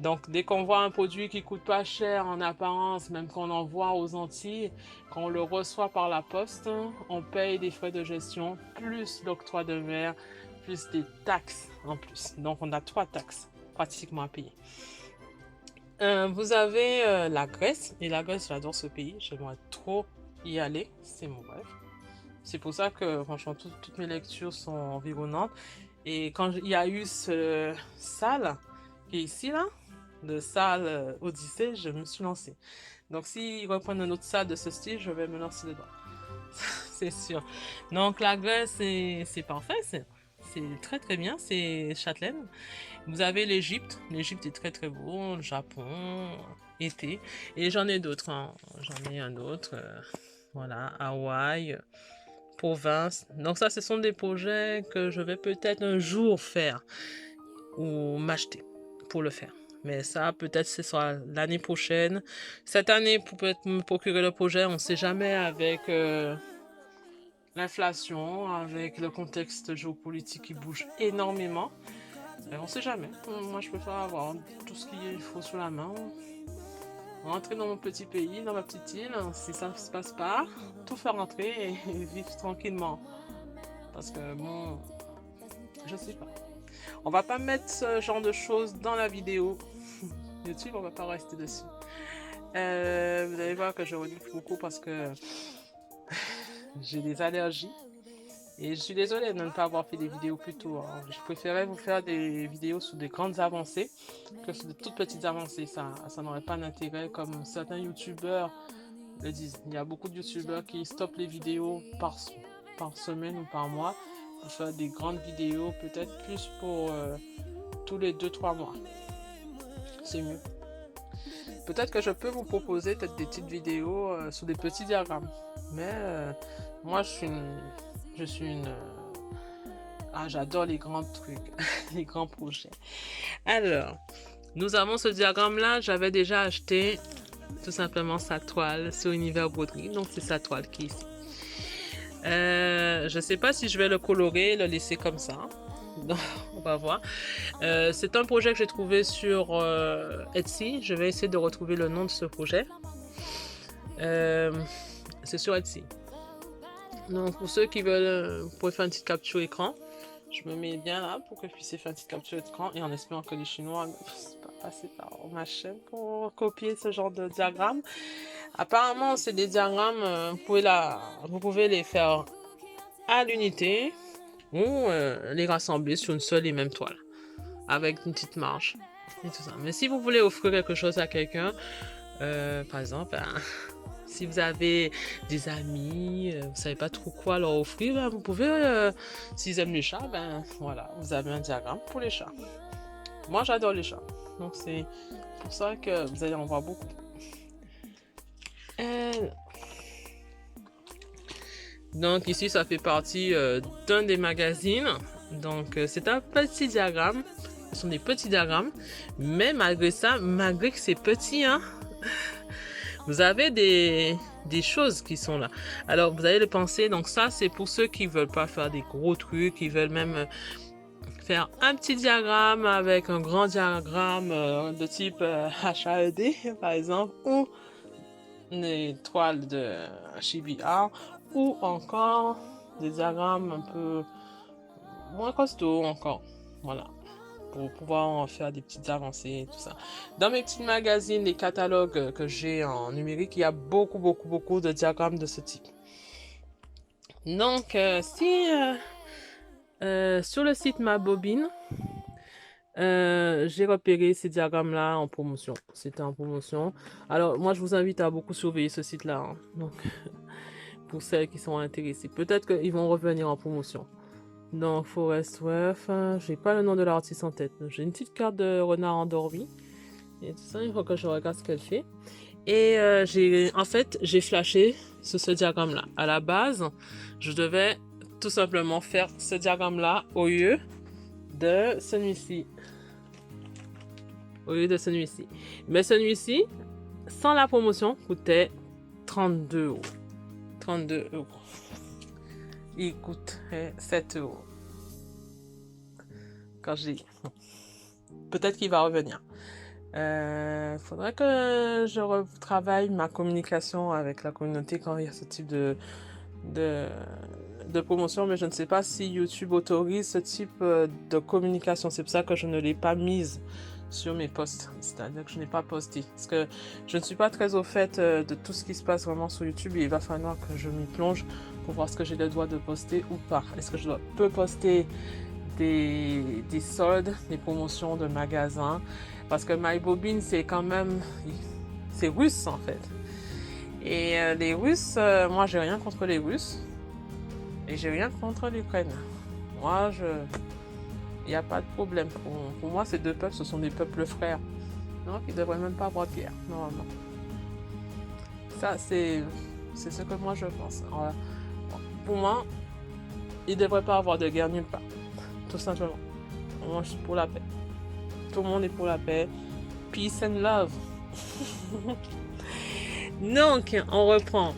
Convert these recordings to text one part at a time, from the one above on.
Donc, dès qu'on voit un produit qui coûte pas cher en apparence, même qu'on envoie aux Antilles, quand on le reçoit par la poste, on paye des frais de gestion, plus l'octroi de mer, plus des taxes en plus. Donc, on a 3 taxes pratiquement à payer. Vous avez la Grèce, et la Grèce, j'adore ce pays, j'aimerais trop y aller, c'est mon rêve. C'est pour ça que, franchement, toutes mes lectures sont environnantes. Et quand il y a eu ce salle qui est ici, là, de salle Odyssée, je me suis lancée. Donc, s'ils reprennent un autre salle de ce style, je vais me lancer dedans. C'est sûr. Donc, la Grèce, c'est parfait. C'est très, très bien. C'est Châtelaine. Vous avez l'Égypte. L'Égypte est très, très beau. Le Japon, été. Et j'en ai d'autres, hein. J'en ai un autre. Voilà, Hawaï, province. Donc ça, ce sont des projets que je vais peut-être un jour faire ou m'acheter pour le faire. Mais ça, peut-être ce sera l'année prochaine. Cette année, pour peut-être me procurer le projet, on ne sait jamais avec l'inflation, avec le contexte géopolitique qui bouge énormément. On ne sait jamais. Moi, je préfère avoir tout ce qu'il faut sous la main. Rentrer dans mon petit pays, dans ma petite île, si ça ne se passe pas, tout faire rentrer et vivre tranquillement. Parce que bon, je sais pas. On va pas mettre ce genre de choses dans la vidéo. YouTube, on va pas rester dessus. Vous allez voir que je redis beaucoup parce que j'ai des allergies. Et je suis désolée de ne pas avoir fait des vidéos plus tôt, hein. Je préférais vous faire des vidéos sur des grandes avancées que sur de toutes petites avancées. Ça n'aurait pas d'intérêt comme certains youtubeurs le disent. Il y a beaucoup de youtubeurs qui stoppent les vidéos par semaine ou par mois pour faire des grandes vidéos, peut-être plus pour tous les 2-3 mois. C'est mieux. Peut-être que je peux vous proposer peut-être des petites vidéos sur des petits diagrammes. Mais moi, je suis une ah, j'adore les grands trucs, les grands projets. Alors, nous avons ce diagramme-là. J'avais déjà acheté tout simplement sa toile sur Univers Broderie. Donc, c'est sa toile qui est ici. Je ne sais pas si je vais le colorer, le laisser comme ça. Donc, on va voir. C'est un projet que j'ai trouvé sur Etsy. Je vais essayer de retrouver le nom de ce projet. C'est sur Etsy. Donc, pour ceux qui veulent, vous pouvez faire une petite capture écran. Je me mets bien là pour que je puisse faire une petite capture d'écran et en espérant que les Chinois ne puissent pas passer par ma chaîne pour copier ce genre de diagramme. Apparemment, c'est des diagrammes, vous pouvez les faire à l'unité ou les rassembler sur une seule et même toile avec une petite marge et tout ça. Mais si vous voulez offrir quelque chose à quelqu'un, par exemple, si vous avez des amis, vous savez pas trop quoi leur offrir, ben, vous pouvez, s'ils aiment les chats, ben voilà, vous avez un diagramme pour les chats. Moi, j'adore les chats, donc c'est pour ça que vous allez en voir beaucoup. Donc ici, ça fait partie d'un des magazines. Donc c'est un petit diagramme. Ce sont des petits diagrammes, mais malgré ça, malgré que c'est petit, hein, vous avez des choses qui sont là. Alors, vous allez le penser, donc ça, c'est pour ceux qui veulent pas faire des gros trucs, qui veulent même faire un petit diagramme avec un grand diagramme de type HAED, par exemple, ou des toiles de HBR, ou encore des diagrammes un peu moins costauds encore. Voilà, pour pouvoir en faire des petites avancées et tout ça. Dans mes petits magazines, les catalogues que j'ai en numérique, il y a beaucoup, beaucoup, beaucoup de diagrammes de ce type. Donc, sur le site Ma Bobine, j'ai repéré ces diagrammes-là en promotion. C'était en promotion. Alors, moi, je vous invite à beaucoup surveiller ce site-là, hein. Donc, pour celles qui sont intéressées. Peut-être qu'ils vont revenir en promotion. Donc, Forest Worth, j'ai pas le nom de l'artiste en tête. J'ai une petite carte de renard endormi. Et tout ça, il faut que je regarde ce qu'elle fait. Et j'ai flashé sur ce diagramme-là. À la base, je devais tout simplement faire ce diagramme-là au lieu de celui-ci. Mais celui-ci, sans la promotion, coûtait 32 euros. 32 euros. Il coûterait 7 euros. Quand j'ai... Peut-être qu'il va revenir. Faudrait que je retravaille ma communication avec la communauté quand il y a ce type de, de promotion, mais je ne sais pas si YouTube autorise ce type de communication. C'est pour ça que je ne l'ai pas mise sur mes posts, c'est-à-dire que je n'ai pas posté. Parce que je ne suis pas très au fait de tout ce qui se passe vraiment sur YouTube et il va falloir que je m'y plonge pour voir ce que j'ai le droit de poster ou pas. Est-ce que je peux poster des soldes, des promotions de magasins? Parce que MyBobine, c'est quand même... c'est russe en fait. Et les Russes, moi j'ai rien contre les Russes. Et j'ai rien contre l'Ukraine. Moi, il n'y a pas de problème. Pour moi, ces deux peuples, ce sont des peuples frères. Donc, ils ne devraient même pas avoir de guerre, normalement. Ça, c'est ce que moi je pense. Alors, pour moi, il ne devrait pas avoir de guerre nulle part. Tout simplement. Moi, je suis pour la paix. Tout le monde est pour la paix. Peace and love. Donc, on reprend.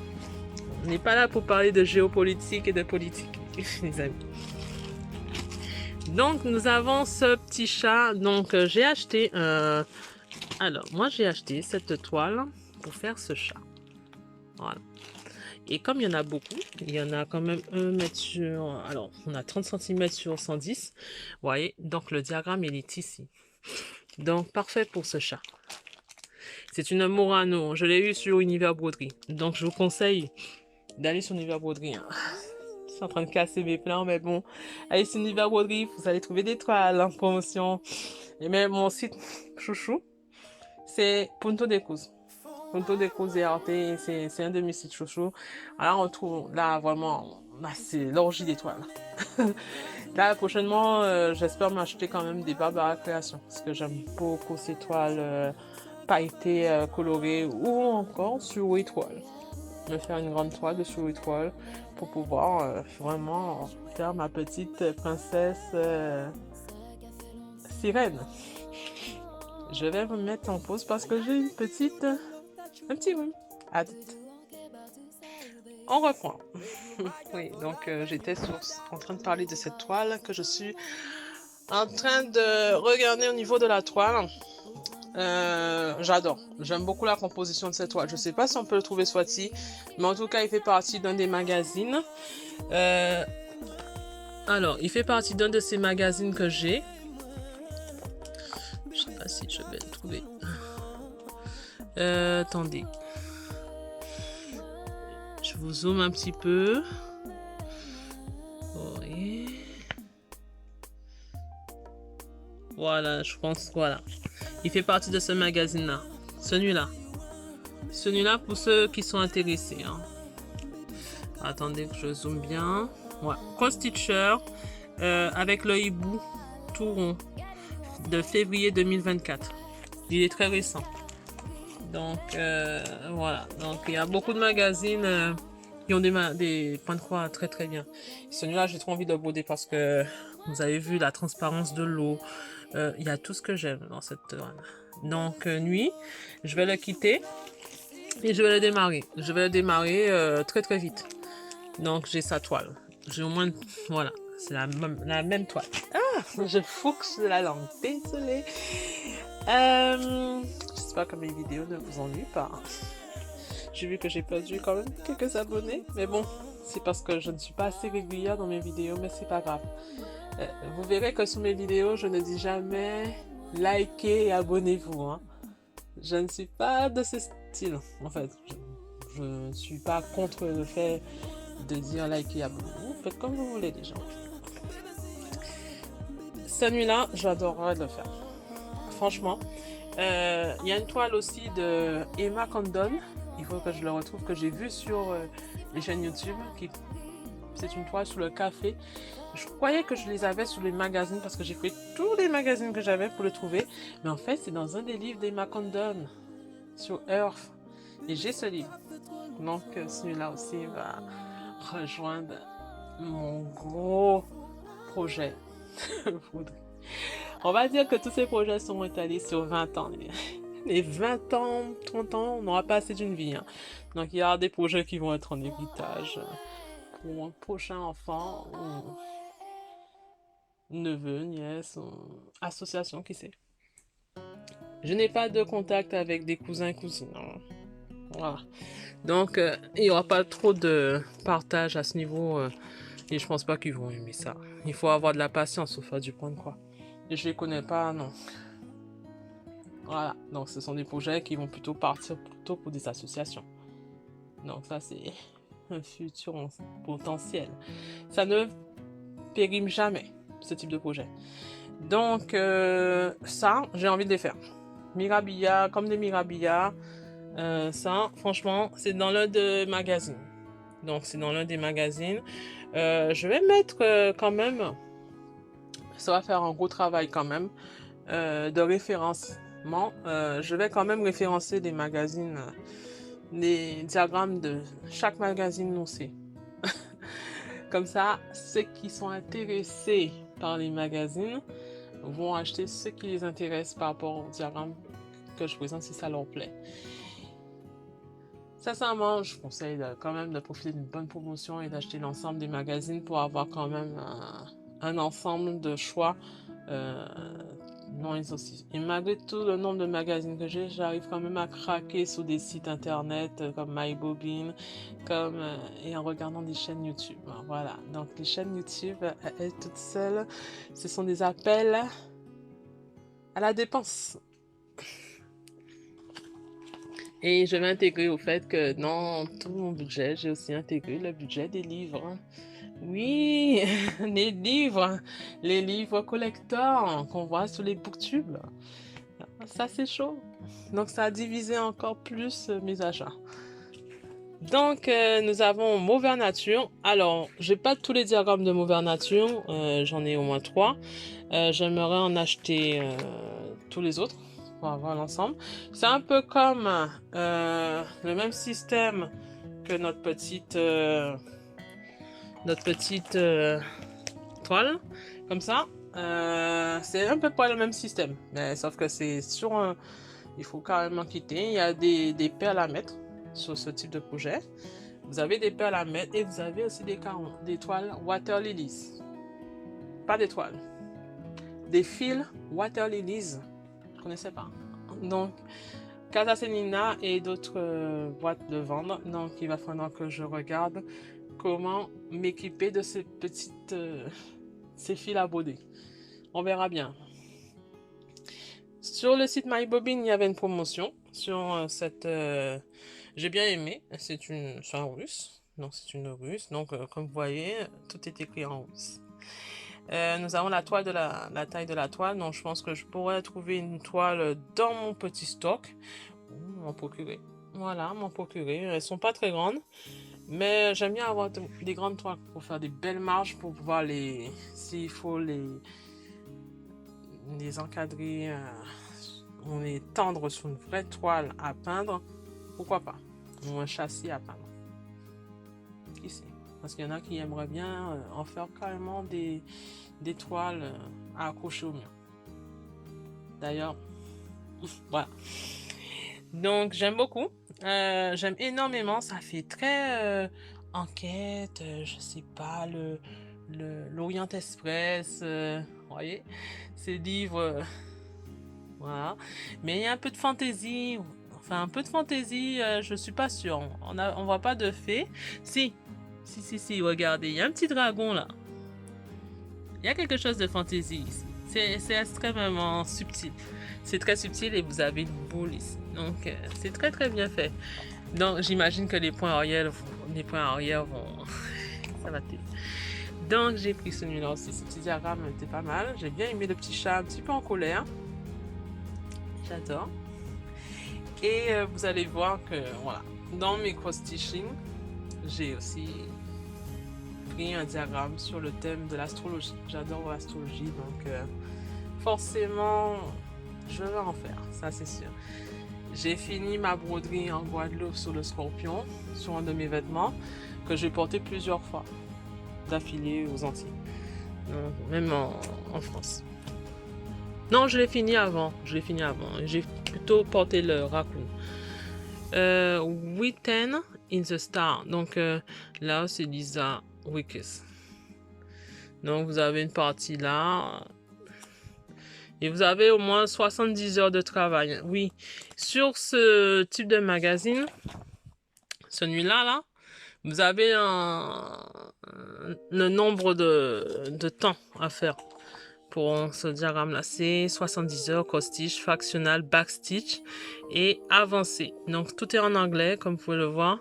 On n'est pas là pour parler de géopolitique et de politique, les amis. Donc, nous avons ce petit chat. Donc, j'ai acheté alors, moi, j'ai acheté cette toile pour faire ce chat. Voilà. Et comme il y en a beaucoup, il y en a quand même 1 mètre sur... Alors, on a 30 cm sur 110. Vous voyez, donc le diagramme, il est ici. Donc, parfait pour ce chat. C'est une Murano. Je l'ai eu sur Univers Broderie. Donc, je vous conseille d'aller sur Univers Broderie. Hein. Je suis en train de casser mes plans, mais bon. Allez sur Univers Broderie, vous allez trouver des toiles en promotion. Et même mon site chouchou, c'est Punto de Cruz. Punto de Cruz et Arte, c'est un de mes sites chouchou. Alors, on trouve là vraiment, là, c'est l'orgie d'étoiles. Là, prochainement, j'espère m'acheter quand même des Barbara Création. Parce que j'aime beaucoup ces toiles pailletées, colorées ou encore sur étoile. Me faire une grande toile de sur étoile pour pouvoir vraiment faire ma petite princesse sirène. Je vais me mettre en pause parce que j'ai un petit rhume. On reprend. Oui, donc j'étais en train de parler de cette toile que je suis en train de regarder au niveau de la toile. J'adore. J'aime beaucoup la composition de cette toile. Je sais pas si on peut le trouver soit-ci, mais en tout cas, il fait partie d'un des magazines. Alors, il fait partie d'un de ces magazines que j'ai. Je sais pas si je vais le trouver. Attendez. Je vous zoome un petit peu. Oui. Voilà, je pense, voilà. Il fait partie de ce magazine-là. Celui-là. Celui-là pour ceux qui sont intéressés. Hein. Attendez que je zoome bien. Ouais. Constituteur avec le hibou tout rond de février 2024. Il est très récent. Donc, voilà. Donc, il y a beaucoup de magazines qui ont des points de croix très très bien. Celui-là, j'ai trop envie de le broder parce que vous avez vu la transparence de l'eau. Il y a tout ce que j'aime dans cette toile. Donc, nuit, je vais le quitter et je vais le démarrer. Je vais le démarrer très très vite. Donc, j'ai sa toile. J'ai au moins... Voilà. C'est la même toile. Ah, je fouxe la langue. Désolée. J'espère que mes vidéos ne vous ennuient pas. J'ai vu que j'ai perdu quand même quelques abonnés. Mais bon, c'est parce que je ne suis pas assez régulière dans mes vidéos. Mais c'est pas grave. Vous verrez que sur mes vidéos, je ne dis jamais likez et abonnez-vous. Hein. Je ne suis pas de ce style. En fait, je ne suis pas contre le fait de dire likez et abonnez-vous. Faites comme vous voulez déjà. Celui-là, j'adorerais le faire. Franchement. Il y a une toile aussi de Emma Condon. Il faut que je le retrouve, que j'ai vu sur les chaînes YouTube. C'est une toile sur le café. Je croyais que je les avais sur les magazines parce que j'ai fait tous les magazines que j'avais pour le trouver. Mais en fait, c'est dans un des livres d'Emma Condon sur Earth. Et j'ai ce livre. Donc, celui-là aussi va rejoindre mon gros projet. On va dire que tous ces projets sont étalés sur 20 ans. Les 20 ans, 30 ans, on n'aura pas assez d'une vie. Hein. Donc, il y aura des projets qui vont être en héritage pour un prochain enfant, ou neveu, nièce, ou association, qui sait. Je n'ai pas de contact avec des cousins et cousines. Hein. Voilà. Donc, il n'y aura pas trop de partage à ce niveau. Et je pense pas qu'ils vont aimer ça. Il faut avoir de la patience au faire du point de croix. Et je les connais pas, non. Voilà. Donc, ce sont des projets qui vont plutôt partir plutôt pour des associations. Donc, ça, c'est un futur potentiel. Ça ne périme jamais, ce type de projet. Donc, ça, j'ai envie de les faire. Mirabilia, comme des Mirabilia. Ça, franchement, c'est dans l'un des magazines. Donc, c'est dans l'un des magazines. Je vais mettre quand même, ça va faire un gros travail quand même, de référencement. Je vais quand même référencer les magazines, les diagrammes de chaque magazine noncé. Comme ça, ceux qui sont intéressés par les magazines vont acheter ce qui les intéresse par rapport au diagramme que je présente si ça leur plaît. Sincèrement, je conseille quand même de profiter d'une bonne promotion et d'acheter l'ensemble des magazines pour avoir quand même un ensemble de choix non exhaustifs. Et malgré tout le nombre de magazines que j'ai, j'arrive quand même à craquer sur des sites internet comme MyBobine, et en regardant des chaînes YouTube. Voilà, donc les chaînes YouTube, elles toutes seules, ce sont des appels à la dépense. Et je vais intégrer au fait que dans tout mon budget, j'ai aussi intégré le budget des livres. Oui, les livres collector qu'on voit sur les booktubes. Ça, c'est chaud. Donc, ça a divisé encore plus mes achats. Donc, nous avons Mauvais Nature. Alors, j'ai pas tous les diagrammes de Mauvais Nature. J'en ai au moins 3. J'aimerais en acheter tous les autres pour avoir l'ensemble. C'est un peu comme le même système que notre petite toile, comme ça. C'est un peu pas le même système, mais sauf que c'est sur un... Il faut carrément quitter. Il y a des perles à mettre sur ce type de projet. Vous avez des perles à mettre et vous avez aussi des toiles Water Lilies. Pas des toiles. Des fils Water Lilies. Je connaissais pas. Donc, Casa Senina et d'autres boîtes de vendre. Donc, il va falloir que je regarde comment m'équiper de ces petites... ces fils à broder. On verra bien. Sur le site MyBobine, il y avait une promotion sur cette... j'ai bien aimé. C'est un russe. Donc, c'est une russe. Donc, comme vous voyez, tout est écrit en russe. Nous avons la toile de la taille de la toile. Donc, je pense que je pourrais trouver une toile dans mon petit stock. M'en procurer. Voilà, m'en procurer. Elles sont pas très grandes. Mais j'aime bien avoir des grandes toiles pour faire des belles marges, pour pouvoir s'il faut les encadrer, on est tendre sur une vraie toile à peindre, pourquoi pas, ou un châssis à peindre. Ici. Parce qu'il y en a qui aimeraient bien en faire carrément des toiles à accrocher au mur. D'ailleurs, voilà. Donc j'aime beaucoup. J'aime énormément. Ça fait très enquête, je sais pas, l'Orient Express, vous voyez, ces livres, voilà. Mais il y a un peu de fantaisie, enfin un peu de fantaisie, je suis pas sûre. On voit pas de fées. Si, regardez, il y a un petit dragon là. Il y a quelque chose de fantaisie ici. C'est extrêmement subtil. C'est très subtil et vous avez une boule ici. Donc, c'est très très bien fait. Donc, j'imagine que les points arrière vont... ça va t'aider. Donc, j'ai pris celui-là aussi. Ce petit diagramme était pas mal. J'ai bien aimé le petit chat un petit peu en colère. J'adore. Et vous allez voir que, voilà, dans mes cross-stitching, j'ai aussi pris un diagramme sur le thème de l'astrologie. J'adore l'astrologie, donc forcément, je vais en faire, ça c'est sûr. J'ai fini ma broderie en Guadeloupe sur le scorpion, sur un de mes vêtements, que j'ai porté plusieurs fois d'affilée aux Antilles, même en France. Non, je l'ai fini avant. J'ai plutôt porté le raccoon. Written in the Star. Donc là, c'est Lisa Wickes. Donc vous avez une partie là. Et vous avez au moins 70 heures de travail. Oui, sur ce type de magazine, celui-là, là, vous avez le nombre de temps à faire pour ce diagramme-là. C'est 70 heures, cross-stitch, fractional, backstitch et avancé. Donc, tout est en anglais, comme vous pouvez le voir.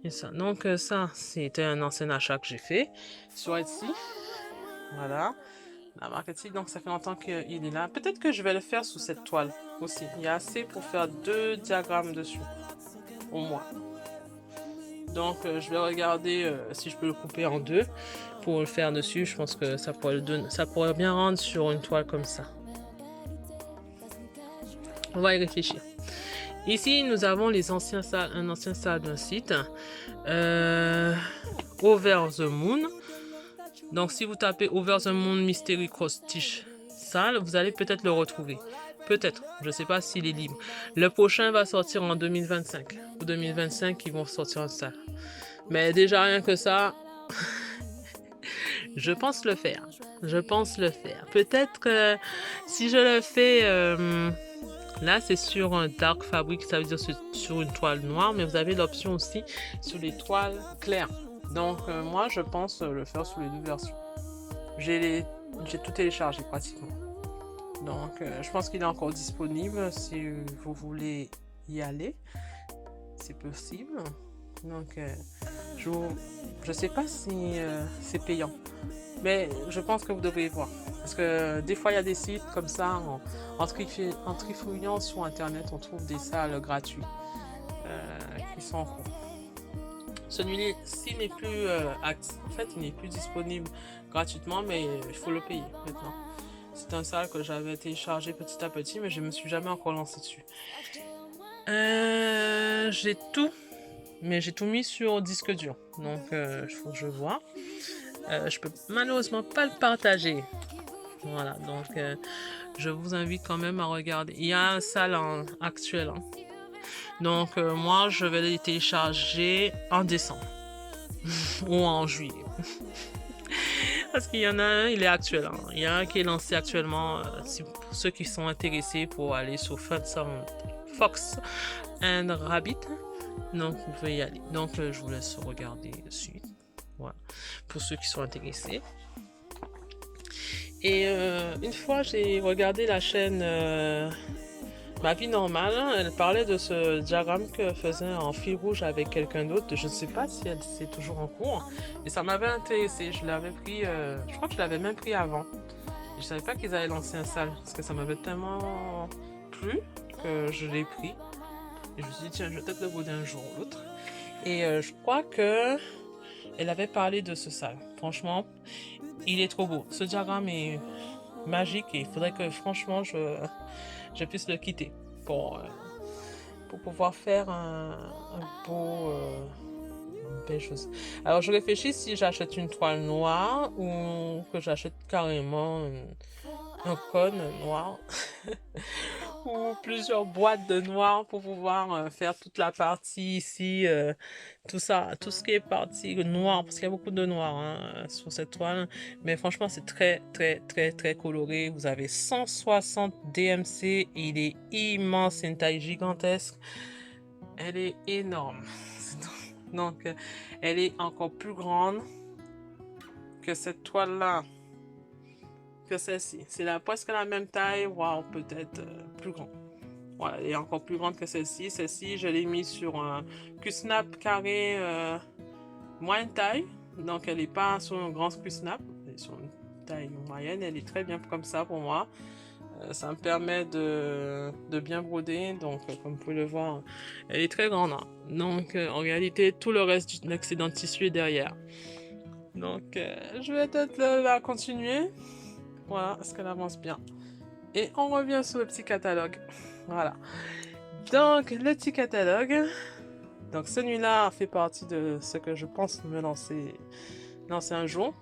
Et ça. Donc, ça, c'était un ancien achat que j'ai fait sur Etsy. Voilà. La marque Etsy, donc ça fait longtemps qu'il est là. Peut-être que je vais le faire sous cette toile aussi. Il y a assez pour faire 2 diagrammes dessus, au moins. Donc, je vais regarder si je peux le couper en 2 pour le faire dessus. Je pense que ça pourrait bien rendre sur une toile comme ça. On va y réfléchir. Ici, nous avons un ancien salle d'un site, Over the Moon. Donc, si vous tapez Over the Moon Mystery Cross Stitch salle, vous allez peut-être le retrouver. Peut-être, je ne sais pas s'il est libre. Le prochain va sortir en 2025. Ou 2025, ils vont sortir en salle. Mais déjà, rien que ça, je pense le faire. Je pense le faire. Peut-être que si je le fais, là c'est sur un dark fabric, ça veut dire sur une toile noire, mais vous avez l'option aussi sur les toiles claires. Donc moi je pense le faire sous les 2 versions. J'ai tout téléchargé pratiquement. Donc je pense qu'il est encore disponible si vous voulez y aller. C'est possible. Donc je sais pas si c'est payant. Mais je pense que vous devriez voir. Parce que des fois, il y a des sites comme ça, en trifouillant sur Internet, on trouve des salles gratuites qui sont en cours. Celui-ci n'est plus actif. En fait, il n'est plus disponible gratuitement, mais il faut le payer maintenant. C'est un salle que j'avais téléchargé petit à petit, mais je ne me suis jamais encore lancé dessus. J'ai tout, mais j'ai tout mis sur disque dur. Donc, il faut que je vois. Je peux malheureusement pas le partager. Voilà, donc je vous invite quand même à regarder. Il y a un salle actuel. Hein. Donc moi, je vais les télécharger en décembre ou en juillet. Parce qu'il y en a un, il est actuel. Hein. Il y a un qui est lancé actuellement. Pour ceux qui sont intéressés pour aller sur Fox and Rabbit. Donc vous pouvez y aller. Donc je vous laisse regarder dessus. Voilà. Pour ceux qui sont intéressés. Et une fois, j'ai regardé la chaîne Ma Vie Normale. Elle parlait de ce diagramme que faisait en fil rouge avec quelqu'un d'autre. Je ne sais pas si c'est toujours en cours. Et ça m'avait intéressé. Je l'avais pris, je crois que je l'avais même pris avant. Et je savais pas qu'ils allaient lancer un salle. Parce que ça m'avait tellement plu que je l'ai pris. Et je me suis dit, tiens, je vais peut-être le broder un jour ou l'autre. Et je crois que elle avait parlé de ce salle. Franchement, il est trop beau. Ce diagramme est magique et il faudrait que franchement je puisse le quitter pour pouvoir faire un beau une belle chose. Alors je réfléchis si j'achète une toile noire ou que j'achète carrément un cône noir ou plusieurs boîtes de noir pour pouvoir faire toute la partie ici, tout ça, tout ce qui est partie noire, parce qu'il y a beaucoup de noir hein, sur cette toile, mais franchement c'est très très très très coloré. Vous avez 160 DMC, il est immense, c'est une taille gigantesque, elle est énorme, donc elle est encore plus grande que cette toile là, que celle-ci. C'est presque la même taille, voire peut-être plus grand. Voilà, elle est encore plus grande que celle-ci. Celle-ci, je l'ai mise sur un Q-snap carré moyenne taille. Donc, elle n'est pas sur un grand Q-snap. Elle est sur une taille moyenne. Elle est très bien comme ça pour moi. Ça me permet de bien broder. Donc, comme vous pouvez le voir, elle est très grande. Hein. Donc, en réalité, tout le reste de l'excédent de tissu est derrière. Donc, je vais peut-être la continuer. Voilà, parce qu'elle avance bien. Et on revient sur le petit catalogue. Voilà. Donc, le petit catalogue. Donc, celui-là fait partie de ce que je pense me lancer un jour.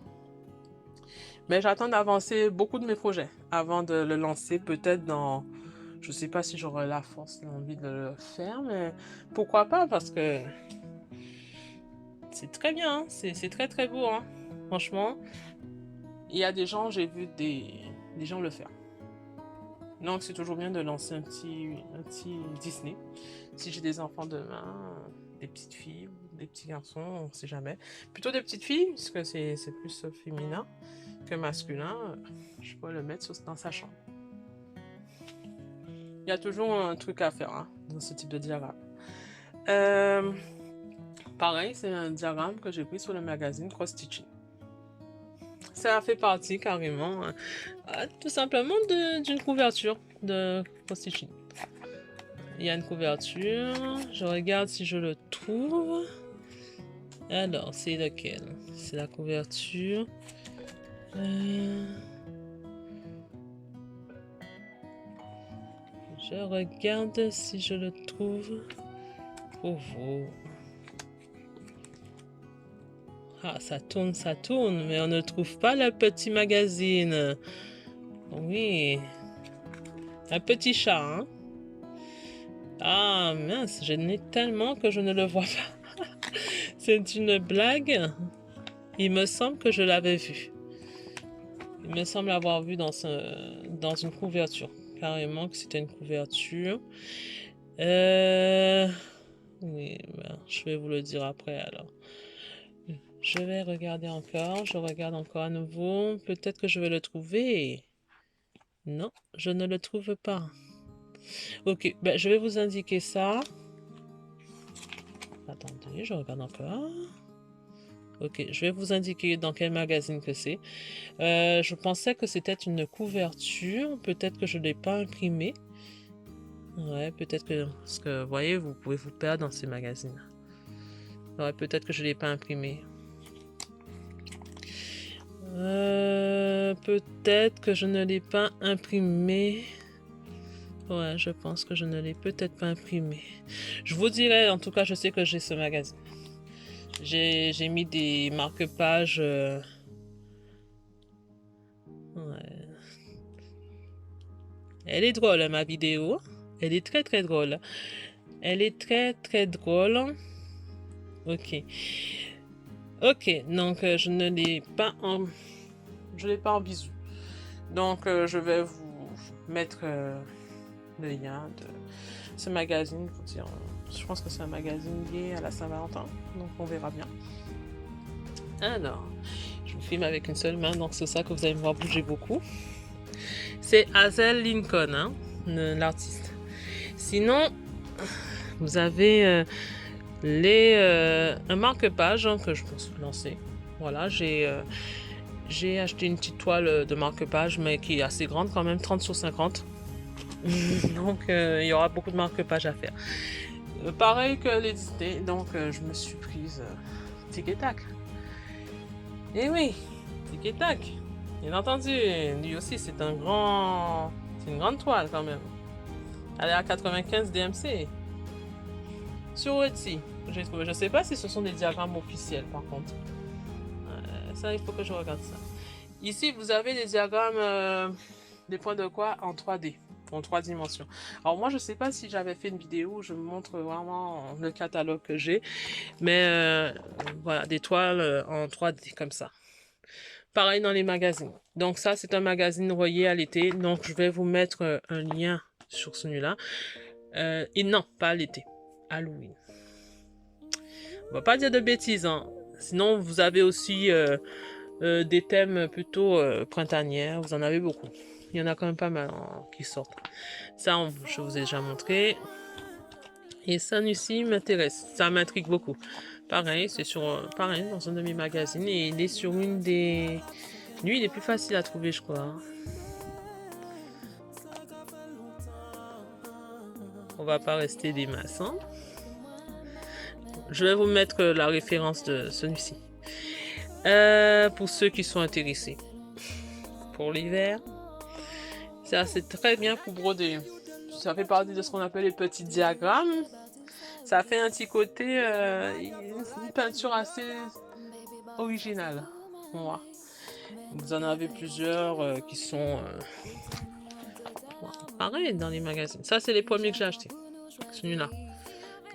Mais j'attends d'avancer beaucoup de mes projets avant de le lancer. Peut-être dans... Je sais pas si j'aurai la force, l'envie de le faire, mais pourquoi pas, parce que c'est très bien. Hein? C'est très très beau. Hein? Franchement, il y a des gens, j'ai vu des gens le faire. Donc c'est toujours bien de lancer un petit Disney. Si j'ai des enfants demain, des petites filles ou des petits garçons, on ne sait jamais. Plutôt des petites filles, puisque c'est plus féminin que masculin. Je peux le mettre dans sa chambre. Il y a toujours un truc à faire hein, dans ce type de diagramme. Pareil, c'est un diagramme que j'ai pris sur le magazine Cross Stitching. Ça fait partie carrément, tout simplement, d'une couverture de Cross Stitching. Il y a une couverture, je regarde si je le trouve. Alors, c'est lequel? C'est la couverture. Je regarde si je le trouve pour vous. Ah, ça tourne, mais on ne trouve pas le petit magazine. Oui. Un petit chat, hein? Ah, mince, je n'ai tellement que je ne le vois pas. C'est une blague. Il me semble que je l'avais vu. Il me semble avoir vu dans une couverture. Carrément que c'était une couverture. Oui, ben, je vais vous le dire après alors. Je vais regarder encore. Je regarde encore à nouveau. Peut-être que je vais le trouver. Non, je ne le trouve pas. Ok, ben, je vais vous indiquer ça. Attendez, je regarde encore. Ok, je vais vous indiquer dans quel magazine que c'est. Je pensais que c'était une couverture. Peut-être que je ne l'ai pas imprimée. Ouais, peut-être que... Parce que, vous voyez, vous pouvez vous perdre dans ces magazines. Ouais, peut-être que je ne l'ai pas imprimé. Peut-être que je ne l'ai pas imprimé. Ouais, je pense que je ne l'ai peut-être pas imprimé. Je vous dirai, en tout cas, je sais que j'ai ce magazine. J'ai mis des marque-pages. Ouais. Elle est drôle, ma vidéo. Elle est très très drôle. Elle est très très drôle. Ok. Ok, donc je ne l'ai pas en... Je l'ai pas en bisou. Donc je vais vous mettre le lien de ce magazine pour dire... je pense que c'est un magazine lié à la Saint-Valentin. Donc on verra bien. Alors, je vous filme avec une seule main, donc c'est ça que vous allez me voir bouger beaucoup. C'est Hazel Lincoln, hein, l'artiste. Sinon, vous avez un marque-page hein, que je pense lancer. Voilà, j'ai acheté une petite toile de marque-page, mais qui est assez grande quand même, 30 sur 50. Donc, il y aura beaucoup de marque-page à faire. Pareil que les Disney, donc je me suis prise tic et tac. Et oui, tic et tac. Bien entendu, lui aussi, c'est une grande toile quand même. Elle est à 95 DMC. Sur Etsy, j'ai trouvé. Je sais pas si ce sont des diagrammes officiels par contre. Ça, il faut que je regarde ça. Ici, vous avez des diagrammes, des points de quoi en 3D, en 3 dimensions. Alors moi, je sais pas si j'avais fait une vidéo où je vous montre vraiment le catalogue que j'ai. Mais voilà, des toiles en 3D comme ça. Pareil dans les magazines. Donc ça, c'est un magazine relié à l'été. Donc je vais vous mettre un lien sur celui-là. Et non, pas à l'été. Halloween. On va pas dire de bêtises. Hein. Sinon, vous avez aussi des thèmes plutôt printaniers. Vous en avez beaucoup. Il y en a quand même pas mal hein, qui sortent. Ça, je vous ai déjà montré. Et ça, ici, m'intéresse. Ça m'intrigue beaucoup. Pareil, c'est sur... pareil, dans un de mes magazines. Et il est sur une des... Lui, il est plus facile à trouver, je crois. On va pas rester des masses. Hein. Je vais vous mettre la référence de celui-ci. Pour ceux qui sont intéressés. Pour l'hiver. Ça, c'est très bien pour broder. Ça fait partie de ce qu'on appelle les petits diagrammes. Ça fait un petit côté, une peinture assez originale. Moi. Vous en avez plusieurs qui sont pareil dans les magazines. Ça, c'est les premiers que j'ai achetés. Celui-là.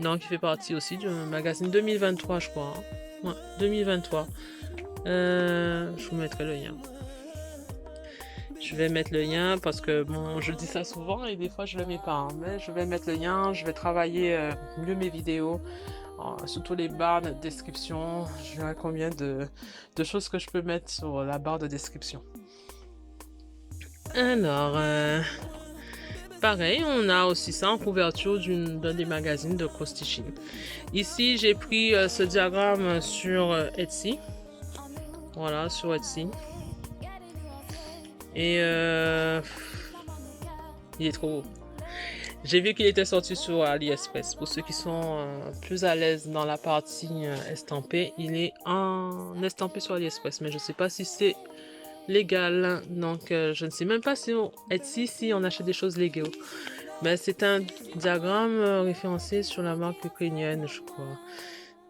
Donc, il fait partie aussi du magazine 2023, je crois. Hein. Ouais, 2023. Je vous mettrai le lien. Je vais mettre le lien parce que bon, je dis ça souvent et des fois je le mets pas, hein, mais je vais mettre le lien, je vais travailler mieux mes vidéos, surtout les barres de description. Je verrai combien de choses que je peux mettre sur la barre de description. Alors, pareil, on a aussi ça en couverture d'un des magazines de cross-stitching. Ici, j'ai pris ce diagramme sur Etsy. Voilà, sur Etsy. Et il est trop beau. J'ai vu qu'il était sorti sur AliExpress. Pour ceux qui sont plus à l'aise dans la partie estampée, il est en estampé sur AliExpress. Mais je ne sais pas si c'est légal. Donc, je ne sais même pas si Etsy, si on achète des choses légales. Mais c'est un diagramme référencé sur la marque ukrainienne, je crois.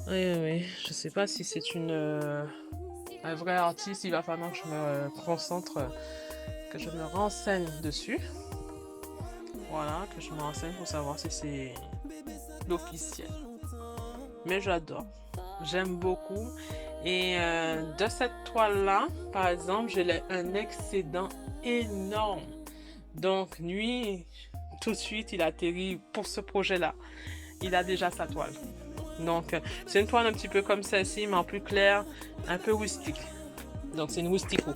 Oui. Je ne sais pas si c'est un vrai artiste. Il va falloir que je me concentre, que je me renseigne dessus. Voilà, que je me renseigne pour savoir si c'est l'officiel. Mais j'adore. J'aime beaucoup. Et de cette toile-là, par exemple, j'ai un excédent énorme. Donc, lui, tout de suite, il atterrit pour ce projet-là. Il a déjà sa toile. Donc, c'est une toile un petit peu comme celle-ci, mais en plus clair, un peu rustique. Donc, c'est une rustico.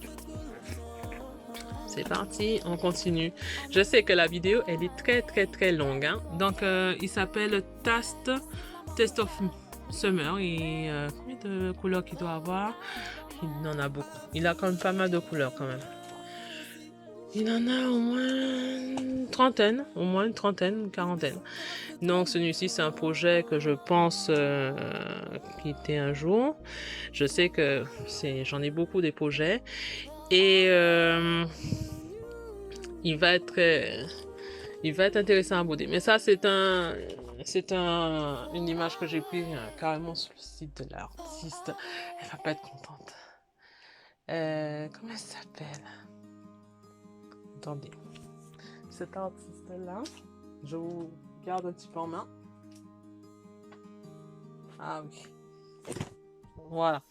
C'est parti, on continue. Je sais que la vidéo, elle est très longue. Hein? Donc, il s'appelle Test of Summer. Et combien de couleurs qu'il doit avoir? Il en a beaucoup. Il a quand même pas mal de couleurs quand même. Il en a au moins une trentaine, une quarantaine. Donc, celui-ci, c'est un projet que je pense quitter un jour. Je sais que j'en ai beaucoup des projets. Et il va être intéressant à bouder. Mais ça, c'est une image que j'ai prise carrément sur le site de l'artiste. Elle va pas être contente. Comment elle s'appelle? Attendez. Cet artiste-là, je vous garde un petit peu en main. Ah oui. Voilà.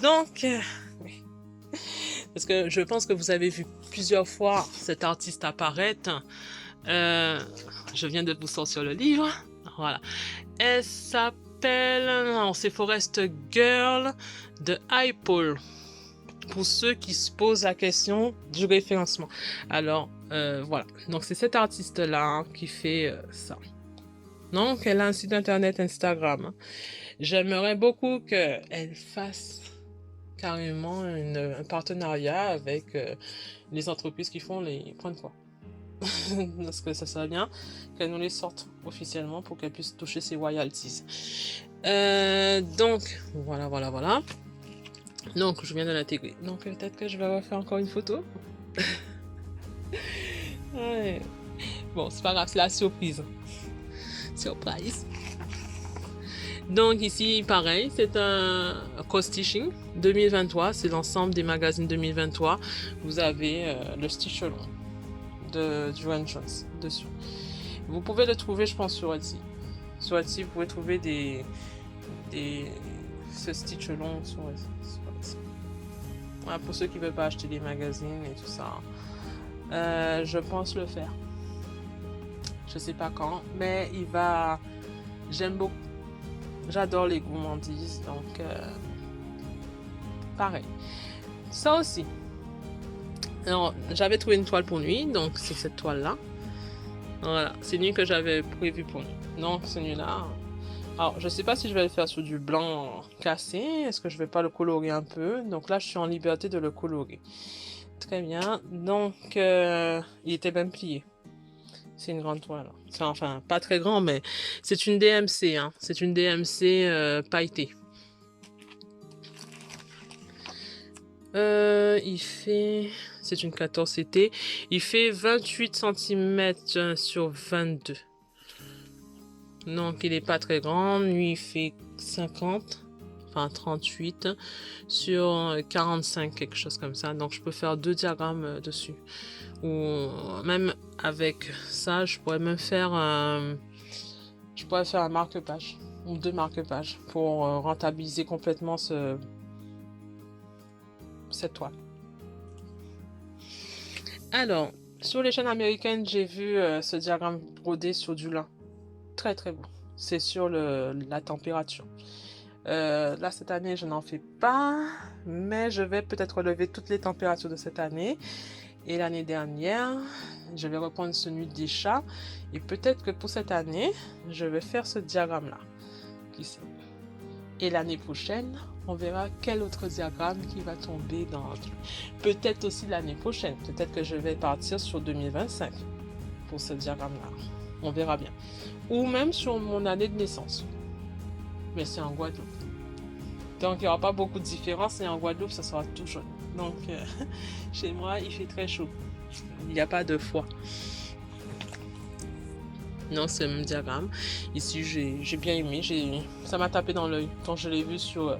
Donc, oui. Parce que je pense que vous avez vu plusieurs fois cet artiste apparaître. Je viens de vous sortir le livre. Voilà. Elle s'appelle... c'est Forest Girl de iPole. Pour ceux qui se posent la question du référencement. Alors, voilà. Donc, c'est cet artiste-là hein, qui fait ça. Donc, elle a un site internet Instagram. J'aimerais beaucoup qu'elle fasse carrément un partenariat avec les entreprises qui font les points de croix. Parce que ça serait bien qu'elle nous les sorte officiellement pour qu'elle puisse toucher ses royalties. Donc, voilà. Donc, je viens de l'intégrer. Donc, peut-être que je vais refaire encore une photo. Ouais. Bon, c'est pas grave, c'est la surprise. Surprise. Donc ici, pareil, c'est un cross-stitching 2023. C'est l'ensemble des magazines 2023. Vous avez le stitch long de Joanne Jones dessus. Vous pouvez le trouver, je pense, sur Etsy. Sur Etsy, vous pouvez trouver ce stitch long sur Etsy. Voilà, pour ceux qui ne veulent pas acheter des magazines et tout ça. Je pense le faire. Je sais pas quand, mais j'aime beaucoup. J'adore les gourmandises, donc pareil. Ça aussi. Alors, j'avais trouvé une toile pour nuit, donc c'est cette toile-là. Voilà, c'est une que j'avais prévue pour nuit. Donc, celui-là. Alors, je sais pas si je vais le faire sur du blanc cassé. Est-ce que je vais pas le colorer un peu? Donc là, je suis en liberté de le colorer. Très bien. Donc, il était même plié. C'est une grande toile. Enfin, pas très grand, mais c'est une DMC. Hein. C'est une DMC pailletée. C'est une 14 CT. Il fait 28 cm sur 22. Donc, il n'est pas très grand. Lui, il fait 50. Enfin, 38 sur 45, quelque chose comme ça. Donc, je peux faire 2 diagrammes dessus. Ou même avec ça, je pourrais même faire un marque-page. Ou 2 marque-pages pour rentabiliser complètement cette toile. Alors, sur les chaînes américaines, j'ai vu ce diagramme brodé sur du lin. Très très beau. C'est sur la température. Là, cette année, je n'en fais pas, mais je vais peut-être relever toutes les températures de cette année. Et l'année dernière, je vais reprendre ce nuit des chats. Et peut-être que pour cette année, je vais faire ce diagramme-là. Qui sait? Et l'année prochaine, on verra quel autre diagramme qui va tomber dans... Peut-être aussi l'année prochaine. Peut-être que je vais partir sur 2025 pour ce diagramme-là. On verra bien. Ou même sur mon année de naissance. Mais c'est en Guadeloupe. Donc, il n'y aura pas beaucoup de différence. Et en Guadeloupe, ça sera tout jaune. Donc, chez moi, il fait très chaud. Il n'y a pas de froid. Non, c'est le même diagramme. Ici, j'ai bien aimé. Ça m'a tapé dans l'œil quand je l'ai vu sur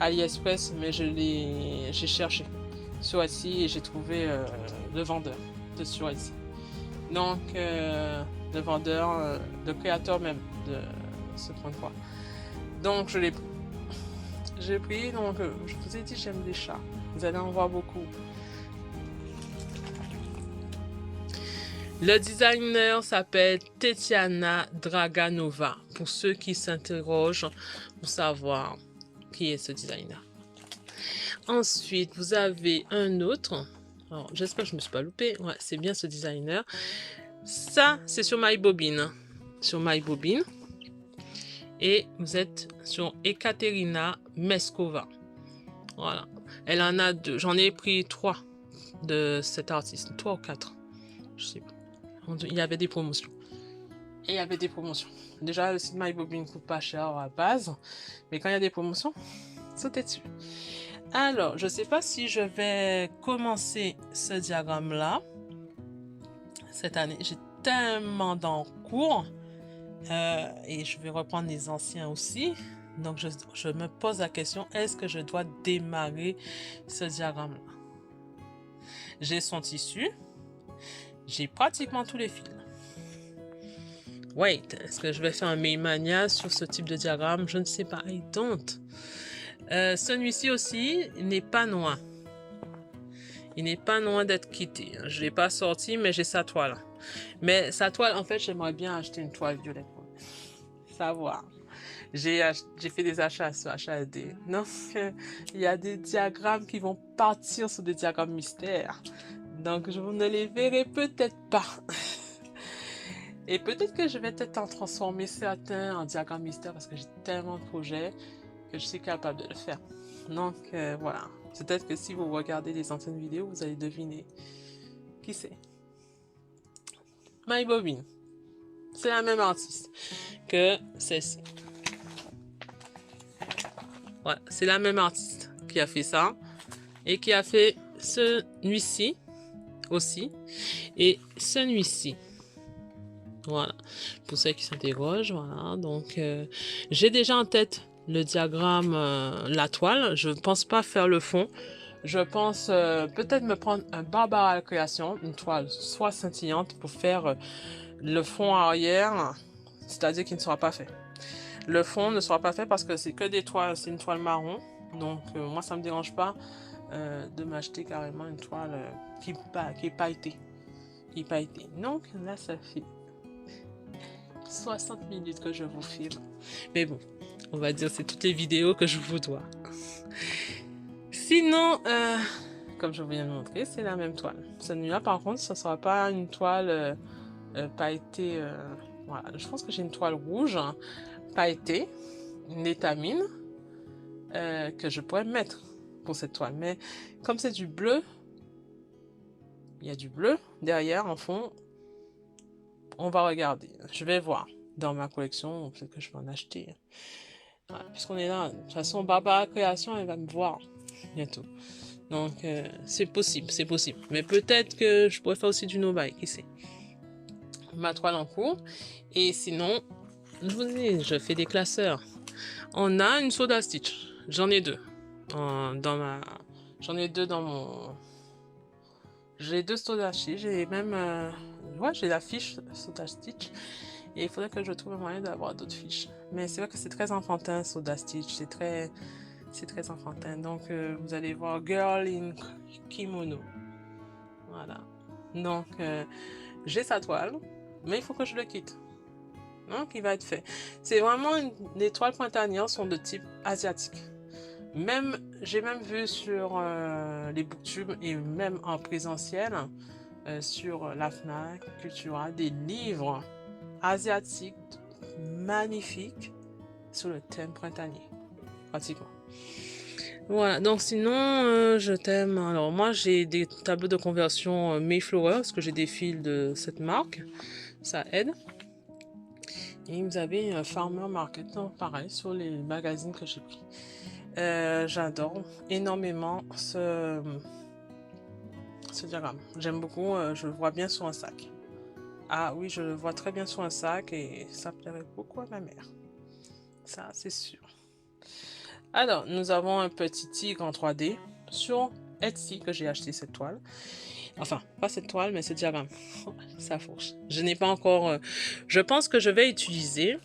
AliExpress, mais j'ai cherché sur Etsy et j'ai trouvé le vendeur de sur Etsy. Donc, le vendeur, le créateur même de ce point de croix. Donc, je l'ai pris. J'ai pris, donc, je vous ai dit, j'aime les chats. Vous allez en voir beaucoup. Le designer s'appelle Tetiana Draganova, pour ceux qui s'interrogent pour savoir qui est ce designer. Ensuite, vous avez un autre. Alors, j'espère que je ne me suis pas loupée. Ouais, c'est bien ce designer. Ça, c'est sur MyBobine. Sur MyBobine. Et vous êtes sur Ekaterina Meskova. Voilà. Elle en a deux. J'en ai pris 3 de cet artiste. 3 ou 4. Je sais pas. Il y avait des promotions. Et il y avait des promotions. Déjà, le site MyBobine coûte pas cher à la base. Mais quand il y a des promotions, sautez dessus. Alors, je sais pas si je vais commencer ce diagramme-là. Cette année, j'ai tellement d'encours. Et je vais reprendre les anciens aussi. Donc, je me pose la question, est-ce que je dois démarrer ce diagramme-là? J'ai son tissu. J'ai pratiquement tous les fils. Wait, est-ce que je vais faire un Maymania sur ce type de diagramme? Je ne sais pas. I don't. Celui-ci aussi n'est pas noir. Il n'est pas loin d'être quitté. Je ne l'ai pas sorti, mais j'ai sa toile. Mais sa toile, en fait, j'aimerais bien acheter une toile violette. Savoir. J'ai fait des achats sur HAD. Donc, il y a des diagrammes qui vont partir sur des diagrammes mystères. Donc, je ne les verrai peut-être pas. Et peut-être que je vais peut-être en transformer certains en diagrammes mystères parce que j'ai tellement de projets que je suis capable de le faire. Donc, voilà. Peut-être que si vous regardez les anciennes vidéos, vous allez deviner qui c'est. MyBobine. C'est la même artiste que celle-ci. Ouais, c'est la même artiste qui a fait ça et qui a fait ce nuit-ci aussi et ce nuit-ci. Voilà, pour ceux qui s'interrogent, voilà. Donc, j'ai déjà en tête le diagramme, la toile. Je ne pense pas faire le fond. Je pense peut-être me prendre un Barbara Création, une toile soit scintillante pour faire le fond arrière, c'est-à-dire qu'il ne sera pas fait. Le fond ne sera pas fait parce que c'est que des toiles, c'est une toile marron. Donc, moi, ça ne me dérange pas de m'acheter carrément une toile qui est pailletée. Donc, là, ça fait 60 minutes que je vous filme. Mais bon, on va dire c'est toutes les vidéos que je vous dois. Sinon, comme je viens de montrer, c'est la même toile. Celui-là, par contre, ce ne sera pas une toile pailletée. Voilà, je pense que j'ai une toile rouge pailletée, une étamine, que je pourrais mettre pour cette toile. Mais comme c'est du bleu, il y a du bleu derrière en fond. On va regarder. Je vais voir dans ma collection. Peut-être que je vais en acheter. Voilà, puisqu'on est là. De toute façon, Barbara Création, elle va me voir bientôt. Donc, c'est possible, c'est possible. Mais peut-être que je pourrais faire aussi du no-buy, qui sait. Ma toile en cours. Et sinon, je vous dis, je fais des classeurs. On a une Soda Stitch. J'en ai 2. J'en ai 2 dans mon... J'ai 2 Soda Stitch. J'ai même... Ouais, j'ai la fiche Soda Stitch. Et il faudrait que je trouve un moyen d'avoir d'autres fiches. Mais c'est vrai que c'est très enfantin, Soda Stitch. C'est très enfantin. Donc, vous allez voir Girl in Kimono. Voilà. Donc, j'ai sa toile, mais il faut que je le quitte. Donc, il va être fait. C'est vraiment, les toiles printanières sont de type asiatique. Même, j'ai même vu sur les booktubes et même en présentiel, sur la FNAC, Cultura, des livres asiatiques magnifiques sur le thème printanier, pratiquement. Voilà, donc sinon, je t'aime. Alors, moi, j'ai des tableaux de conversion Mayflower, parce que j'ai des fils de cette marque. Ça aide. Et vous avez un Farmer Market, hein, pareil, sur les magazines que j'ai pris. J'adore énormément ce diagramme. J'aime beaucoup, je le vois bien sur un sac. Ah oui, je le vois très bien sur un sac et ça plairait beaucoup à ma mère. Ça, c'est sûr. Alors, nous avons un petit tigre en 3D sur Etsy que j'ai acheté cette toile. Enfin, pas cette toile, mais ce diagramme. Ça fourche. Je n'ai pas encore... je pense que je vais utiliser...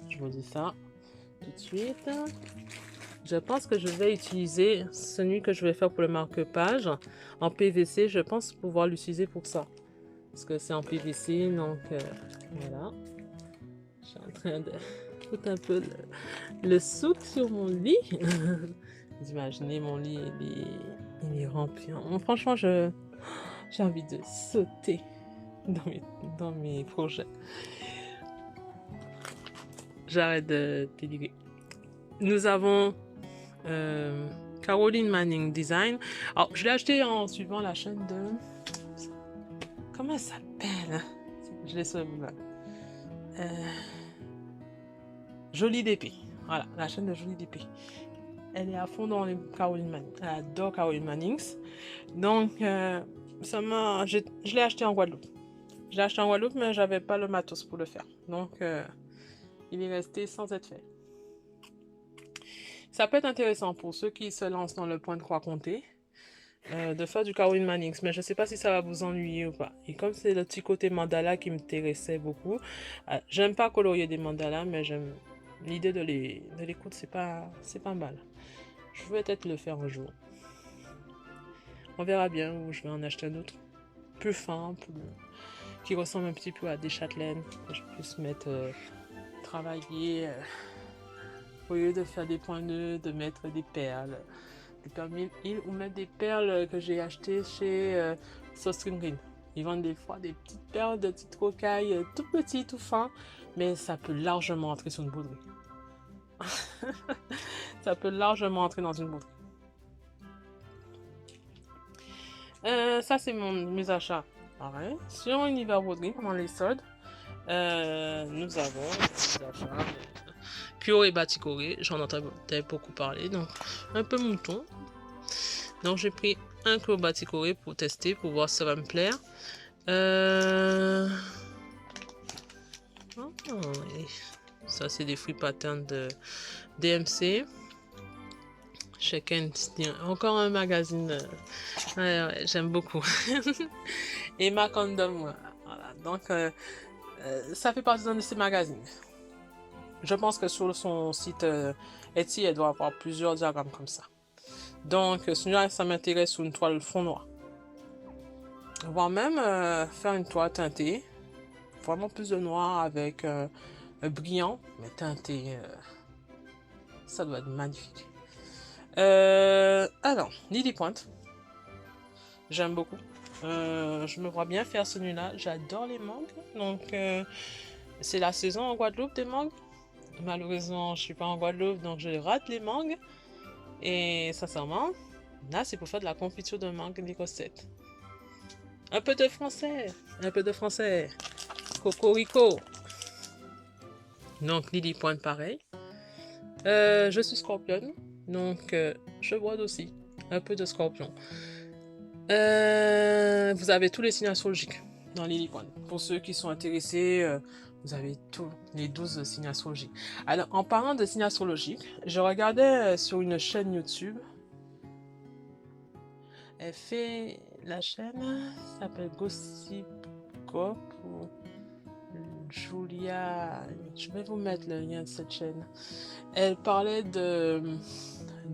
Je vous dis ça tout de suite. Je pense que je vais utiliser celui que je vais faire pour le marque-page en PVC. Je pense pouvoir l'utiliser pour ça. Parce que c'est en PVC, donc voilà. Je suis en train de foutre un peu le souk sur mon lit. Vous imaginez, mon lit, il est rempli. Franchement, j'ai envie de sauter dans mes projets. J'arrête de délirer. Nous avons Caroline Manning Design. Alors, je l'ai acheté en suivant la chaîne de... Comment elle s'appelle? Je l'ai sauvé là. Jolie d'épée. Voilà, la chaîne de Jolie d'épée. Elle est à fond dans les Caroline Manning. Elle adore Caroline Mannings. Donc, je l'ai acheté en Guadeloupe. Je l'ai acheté en Guadeloupe, mais j'avais pas le matos pour le faire. Donc, il est resté sans être fait. Ça peut être intéressant pour ceux qui se lancent dans le point de croix compté de faire du Caroline Mannings, mais je sais pas si ça va vous ennuyer ou pas. Et comme c'est le petit côté mandala qui m'intéressait beaucoup, j'aime pas colorier des mandalas, mais j'aime l'idée de les coudre, c'est pas mal. Je vais peut-être le faire un jour. On verra bien, ou je vais en acheter un autre plus fin, qui ressemble un petit peu à des châtelaines, que je puisse mettre travailler au lieu de faire des points nœuds, de mettre des perles mille îles ou mettre des perles que j'ai achetées chez Sostring Green. Ils vendent des fois des petites perles de petites rocailles tout petits, tout fins, mais ça peut largement entrer sur une broderie. Ça peut largement entrer dans une broderie. Ça, c'est mes achats. Pareil. Sur Univers Broderie, pendant les soldes, nous avons des achats Pure et Baticoré. J'en entendais beaucoup parler, donc un peu mouton. Donc j'ai pris un Clos Baticoré pour tester, pour voir si ça va me plaire. Ça c'est des fruits patterns de DMC. Chacun, encore un magazine. Ouais, j'aime beaucoup. Et ma condom, voilà. Donc ça fait partie d'un de ces magazines. Je pense que sur son site Etsy, elle doit avoir plusieurs diagrammes comme ça. Donc, celui-là, ça m'intéresse sur une toile fond noir. Voire même faire une toile teintée. Vraiment plus de noir avec brillant, mais teinté. Ça doit être magnifique. Alors, Lily Pointe. J'aime beaucoup. Je me vois bien faire celui-là. J'adore les mangues. Donc, c'est la saison en Guadeloupe des mangues. Malheureusement, je suis pas en Guadeloupe, donc je rate les mangues. Et sincèrement, là, c'est pour faire de la confiture de mangue des recettes. Un peu de français. Un peu de français. Cocorico. Donc, Lily Pointe, pareil. Je suis scorpion. Donc, je brode aussi. Un peu de scorpion. Vous avez tous les signes astrologiques dans Lily Pointe. Pour ceux qui sont intéressés, vous avez tous les 12 signes astrologiques. Alors, en parlant de signes astrologiques, je regardais sur une chaîne YouTube. Elle fait la chaîne s'appelle Gossip Cop ou Julia. Je vais vous mettre le lien de cette chaîne. Elle parlait de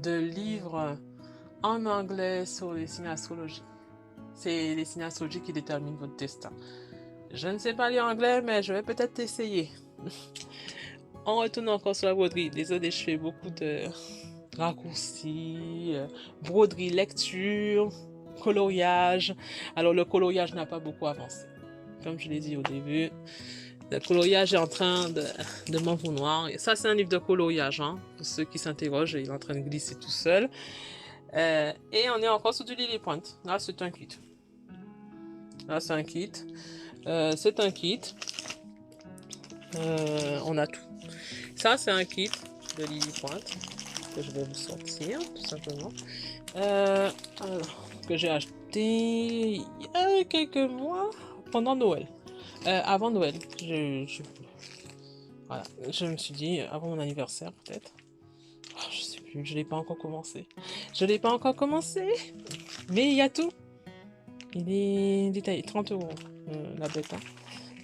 livres en anglais sur les signes astrologiques. C'est les signes astrologiques qui déterminent votre destin. Je ne sais pas lire anglais, mais je vais peut-être essayer. En retournant encore sur la broderie, désolé, je fais beaucoup de raccourcis, broderie, lecture, coloriage. Alors le coloriage n'a pas beaucoup avancé. Comme je l'ai dit au début, le coloriage est en train de m'en vouloir. Et ça, c'est un livre de coloriage, hein, pour ceux qui s'interrogent, il est en train de glisser tout seul. Et on est encore sur du Lily Point. Là, c'est un kit. Là, c'est un kit. C'est un kit. On a tout. Ça, c'est un kit de Lily Point que je vais vous sortir, tout simplement. Alors, que j'ai acheté il y a quelques mois, pendant Noël. Avant Noël. Voilà. Je me suis dit, avant mon anniversaire, peut-être. Oh, je sais plus, je l'ai pas encore commencé. Je l'ai pas encore commencé. Mais il y a tout. Il est détaillé, 30 euros, la bête. Hein.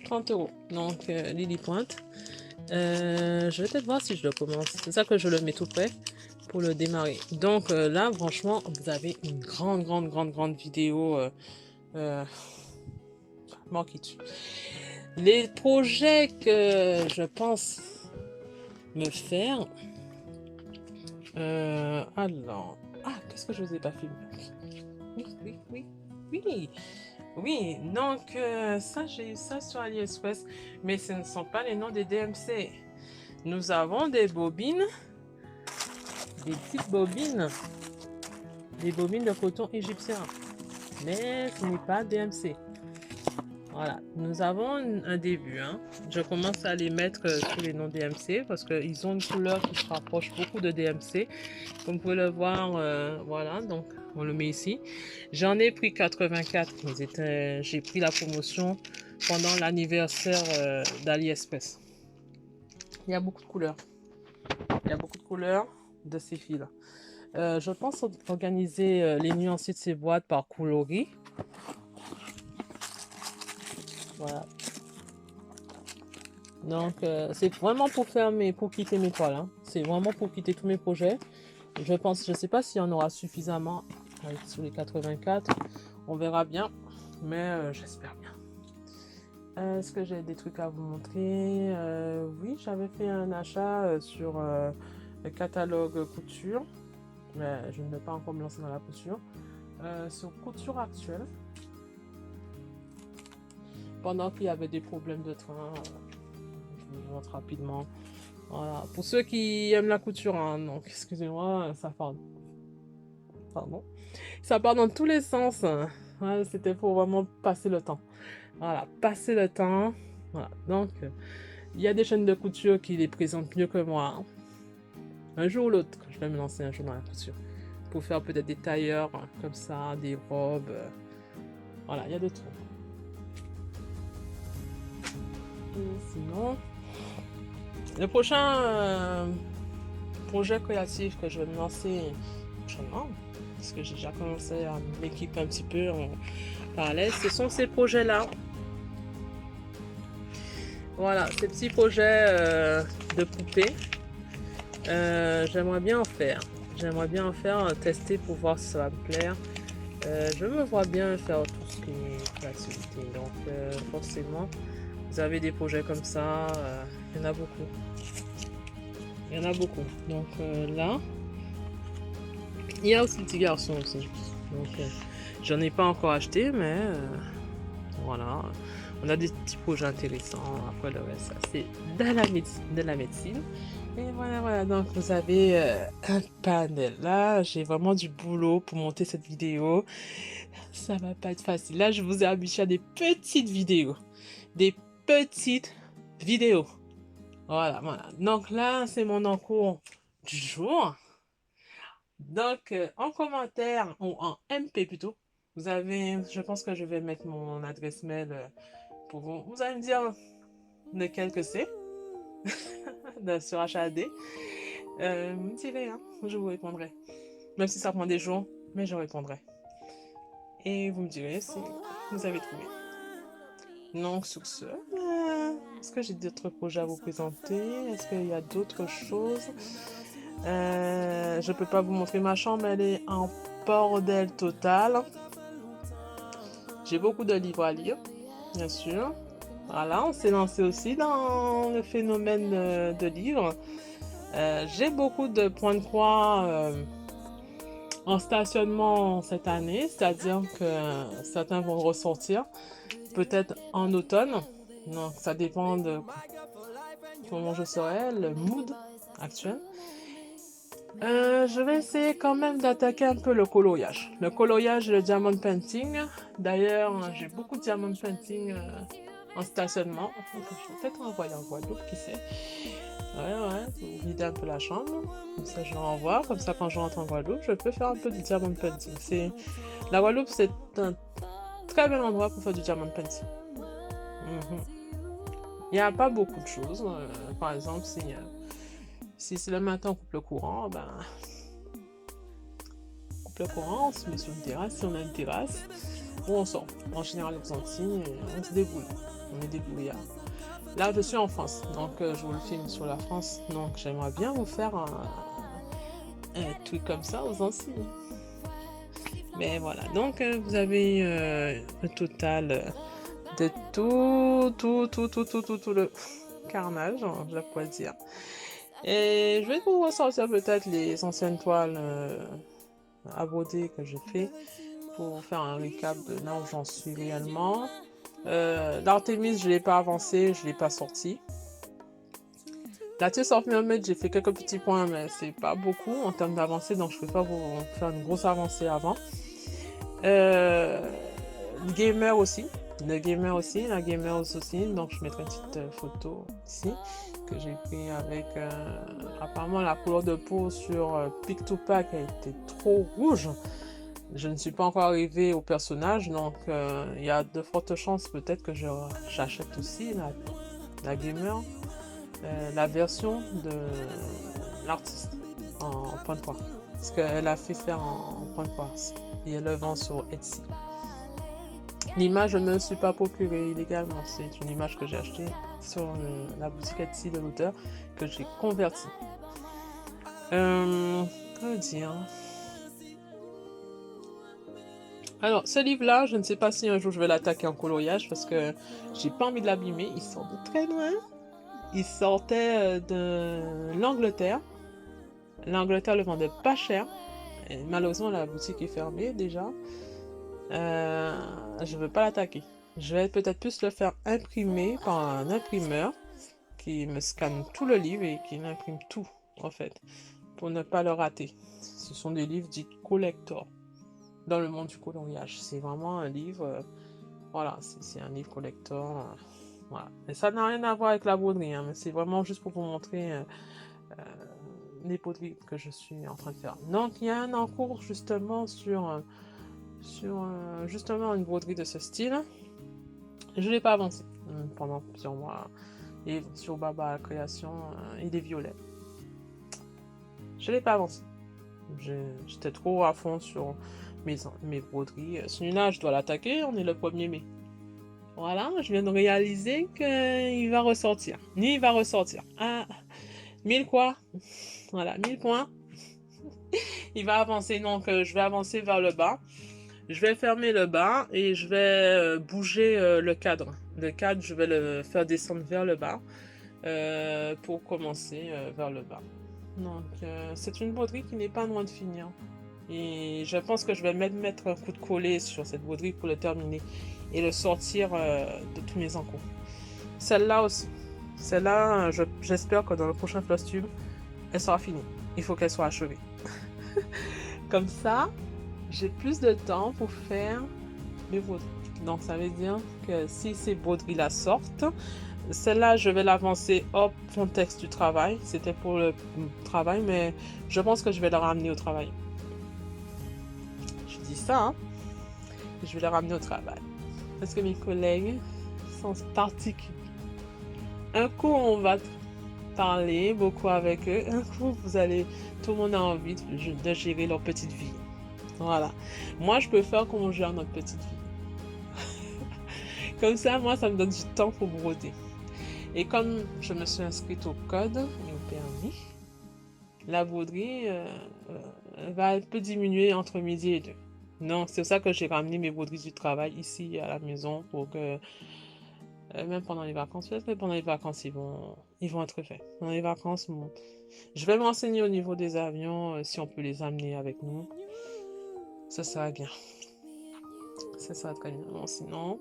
30 euros. Donc, Lily Pointe. Je vais peut-être voir si je le commence. C'est ça que je le mets tout près pour le démarrer. Donc là, franchement, vous avez une grande vidéo manquée dessus. Les projets que je pense me faire. Alors. Ah, qu'est-ce que je vous ai pas filmé? Oui, donc ça, j'ai eu ça sur AliExpress, mais ce ne sont pas les noms des DMC. Nous avons des bobines, des petites bobines, des bobines de coton égyptien, mais ce n'est pas DMC. Voilà, nous avons un début. Hein. Je commence à les mettre sous les noms DMC parce qu'ils ont une couleur qui se rapproche beaucoup de DMC. Comme vous pouvez le voir, voilà, donc on le met ici. J'en ai pris 84. J'ai pris la promotion pendant l'anniversaire d'AliExpress. Il y a beaucoup de couleurs. Il y a beaucoup de couleurs de ces fils. Je pense organiser les nuanciers de ces boîtes par coloris. Voilà. Donc, c'est vraiment pour quitter mes toiles. Hein. C'est vraiment pour quitter tous mes projets. Je sais pas s'il y en aura suffisamment sur les 84. On verra bien, mais j'espère bien. Est-ce que j'ai des trucs à vous montrer? Oui, j'avais fait un achat sur le catalogue couture, mais je ne vais pas encore me lancer dans la couture. Sur Couture Actuelle. Pendant qu'il y avait des problèmes de train, je vous montre rapidement. Voilà. Pour ceux qui aiment la couture, hein, donc excusez-moi, ça part. Pardon. Ça part dans tous les sens. Ouais, c'était pour vraiment passer le temps. Voilà, passer le temps. Voilà. Donc, il y a des chaînes de couture qui les présentent mieux que moi. Hein. Un jour ou l'autre, je vais me lancer un jour dans la couture. Pour faire peut-être des tailleurs comme ça, des robes. Voilà, il y a de tout. Sinon, le prochain projet créatif que je vais me lancer prochainement, parce que j'ai déjà commencé à m'équiper un petit peu en parallèle, ce sont ces projets-là. Voilà, ces petits projets de poupées. J'aimerais bien en faire. J'aimerais bien en faire, tester pour voir si ça va me plaire. Je me vois bien faire tout ce qui est créativité. Donc, forcément, vous avez des projets comme ça, il y en a beaucoup. Il y en a beaucoup. Donc là, il y a aussi le petit garçon aussi. Donc j'en ai pas encore acheté, mais voilà. On a des petits projets intéressants. Après le reste, c'est de la médecine. Et voilà. Donc vous avez un panel. Là, j'ai vraiment du boulot pour monter cette vidéo. Ça va pas être facile. Là, je vous ai habitué à des petites vidéos. Des petites vidéos. Voilà. Donc là, c'est mon encours du jour. Donc, en commentaire, ou en MP plutôt, vous avez, je pense que je vais mettre mon adresse mail pour vous. Vous allez me dire lequel que c'est sur HAD. Vous me direz, hein, je vous répondrai. Même si ça prend des jours, mais je répondrai. Et vous me direz si vous avez trouvé. Donc, sur ce, est-ce que j'ai d'autres projets à vous présenter? Est-ce qu'il y a d'autres choses? Je peux pas vous montrer ma chambre, elle est en bordel total. J'ai beaucoup de livres à lire, bien sûr. Voilà, on s'est lancé aussi dans le phénomène de livres. J'ai beaucoup de points de croix en stationnement cette année, c'est-à-dire que certains vont ressortir peut-être en automne. Donc ça dépend de comment je serai, le mood actuel. Je vais essayer quand même d'attaquer un peu le coloriage. Le coloriage et le diamond painting. D'ailleurs, j'ai beaucoup de diamond painting en stationnement. Je vais peut-être envoyer en Guadeloupe, qui sait. Ouais, pour vider un peu la chambre. Comme ça, je l'envoie. Comme ça, quand je rentre en Guadeloupe, je peux faire un peu de diamond painting. La Guadeloupe, c'est un très bel endroit pour faire du diamond painting. Il n'y a pas beaucoup de choses. Par exemple, si c'est le matin, on coupe le courant, ben, on coupe le courant, on se met sur une terrasse, si on a une terrasse, ou on sort. En général, les Antilles, on se débrouille. On est débrouillard. Là, je suis en France, donc je vous le filme sur la France. Donc, j'aimerais bien vous faire un truc comme ça aux Antilles. Mais voilà, donc vous avez le total de tout le carnage, je pourrais dire. Et je vais vous ressortir peut-être les anciennes toiles à broder que j'ai fait pour faire un recap de là où j'en suis réellement. L'Artemis, je ne l'ai pas avancé, je ne l'ai pas sorti. La Tears of Mermaid, j'ai fait quelques petits points, mais c'est pas beaucoup en termes d'avancée, donc je ne peux pas vous faire une grosse avancée avant. Le Gamer aussi, la Gamers aussi, donc je mettrai une petite photo ici que j'ai pris avec apparemment la couleur de peau sur Pick to Pack a été trop rouge. Je ne suis pas encore arrivée au personnage, donc il y a de fortes chances peut-être que j'achète aussi la Gamer, la version de l'artiste en point de croix. Parce qu'elle a fait faire en point de croix et elle le vend sur Etsy. L'image, je ne me suis pas procurée illégalement. C'est une image que j'ai achetée sur la boutique Etsy de l'auteur que j'ai convertie. Que dire? Alors, ce livre-là, je ne sais pas si un jour je vais l'attaquer en coloriage parce que j'ai pas envie de l'abîmer. Il sort de très loin. Il sortait de l'Angleterre. L'Angleterre le vendait pas cher. Et malheureusement, la boutique est fermée déjà. Je veux pas l'attaquer. Je vais peut-être plus le faire imprimer par un imprimeur qui me scanne tout le livre et qui m'imprime tout, en fait, pour ne pas le rater. Ce sont des livres dits collector dans le monde du coloriage. C'est vraiment un livre, voilà, c'est un livre collector. Voilà. Et ça n'a rien à voir avec la broderie, hein, mais c'est vraiment juste pour vous montrer les broderies que je suis en train de faire. Donc, il y a un en cours justement sur justement une broderie de ce style. Je ne l'ai pas avancé pendant plusieurs mois. Et sur Baba Création, il est violet. Je ne l'ai pas avancé. J'étais trop à fond sur mes broderies. Celui-là, je dois l'attaquer. On est le 1er mai. Voilà, je viens de réaliser qu'il va ressortir. Il va ressortir. Ah, 1000 quoi? Voilà, 1000 points. Il va avancer. Donc, je vais avancer vers le bas. Je vais fermer le bas et je vais bouger le cadre. Le cadre, je vais le faire descendre vers le bas pour commencer vers le bas. Donc, c'est une broderie qui n'est pas loin de finir. Et je pense que je vais même mettre un coup de collet sur cette broderie pour le terminer et le sortir de tous mes encours. Celle-là aussi. Celle-là, j'espère que dans le prochain Flosstube, elle sera finie. Il faut qu'elle soit achevée. Comme ça, j'ai plus de temps pour faire mes broderies. Donc, ça veut dire que si ces broderies-là sortent, celle-là, je vais l'avancer hors contexte du travail. C'était pour le travail, mais je pense que je vais la ramener au travail. Je dis ça, hein? Je vais la ramener au travail. Parce que mes collègues sont particuliers. Un coup, on va parler beaucoup avec eux. Un coup, tout le monde a envie de gérer leur petite vie. Voilà. Moi, je peux faire comme on gère notre petite vie. Comme ça, moi, ça me donne du temps pour broder. Et comme je me suis inscrite au code et au permis, la broderie va un peu diminuer entre midi et 2. Donc, c'est pour ça que j'ai ramené mes broderies du travail ici à la maison pour que, même pendant les vacances, peut-être que pendant les vacances, ils vont être faits. Pendant les vacances, je vais m'enseigner au niveau des avions, si on peut les amener avec nous. Ça sera bien. Ça sera très bien. Bon, sinon,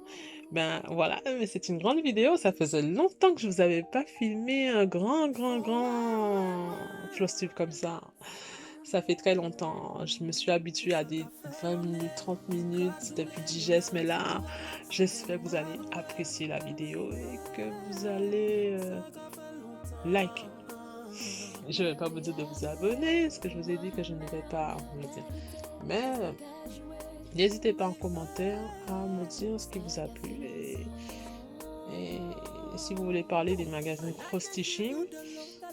ben voilà, mais c'est une grande vidéo. Ça faisait longtemps que je vous avais pas filmé un grand, grand, grand flowstube comme ça. Ça fait très longtemps. Je me suis habituée à des 20 minutes, 30 minutes. C'était plus digeste, mais là, j'espère que vous allez apprécier la vidéo et que vous allez liker. Je ne vais pas vous dire de vous abonner, parce que je vous ai dit que je ne vais pas vous le dire. Mais n'hésitez pas en commentaire à me dire ce qui vous a plu et si vous voulez parler des magazines Cross-Stitching.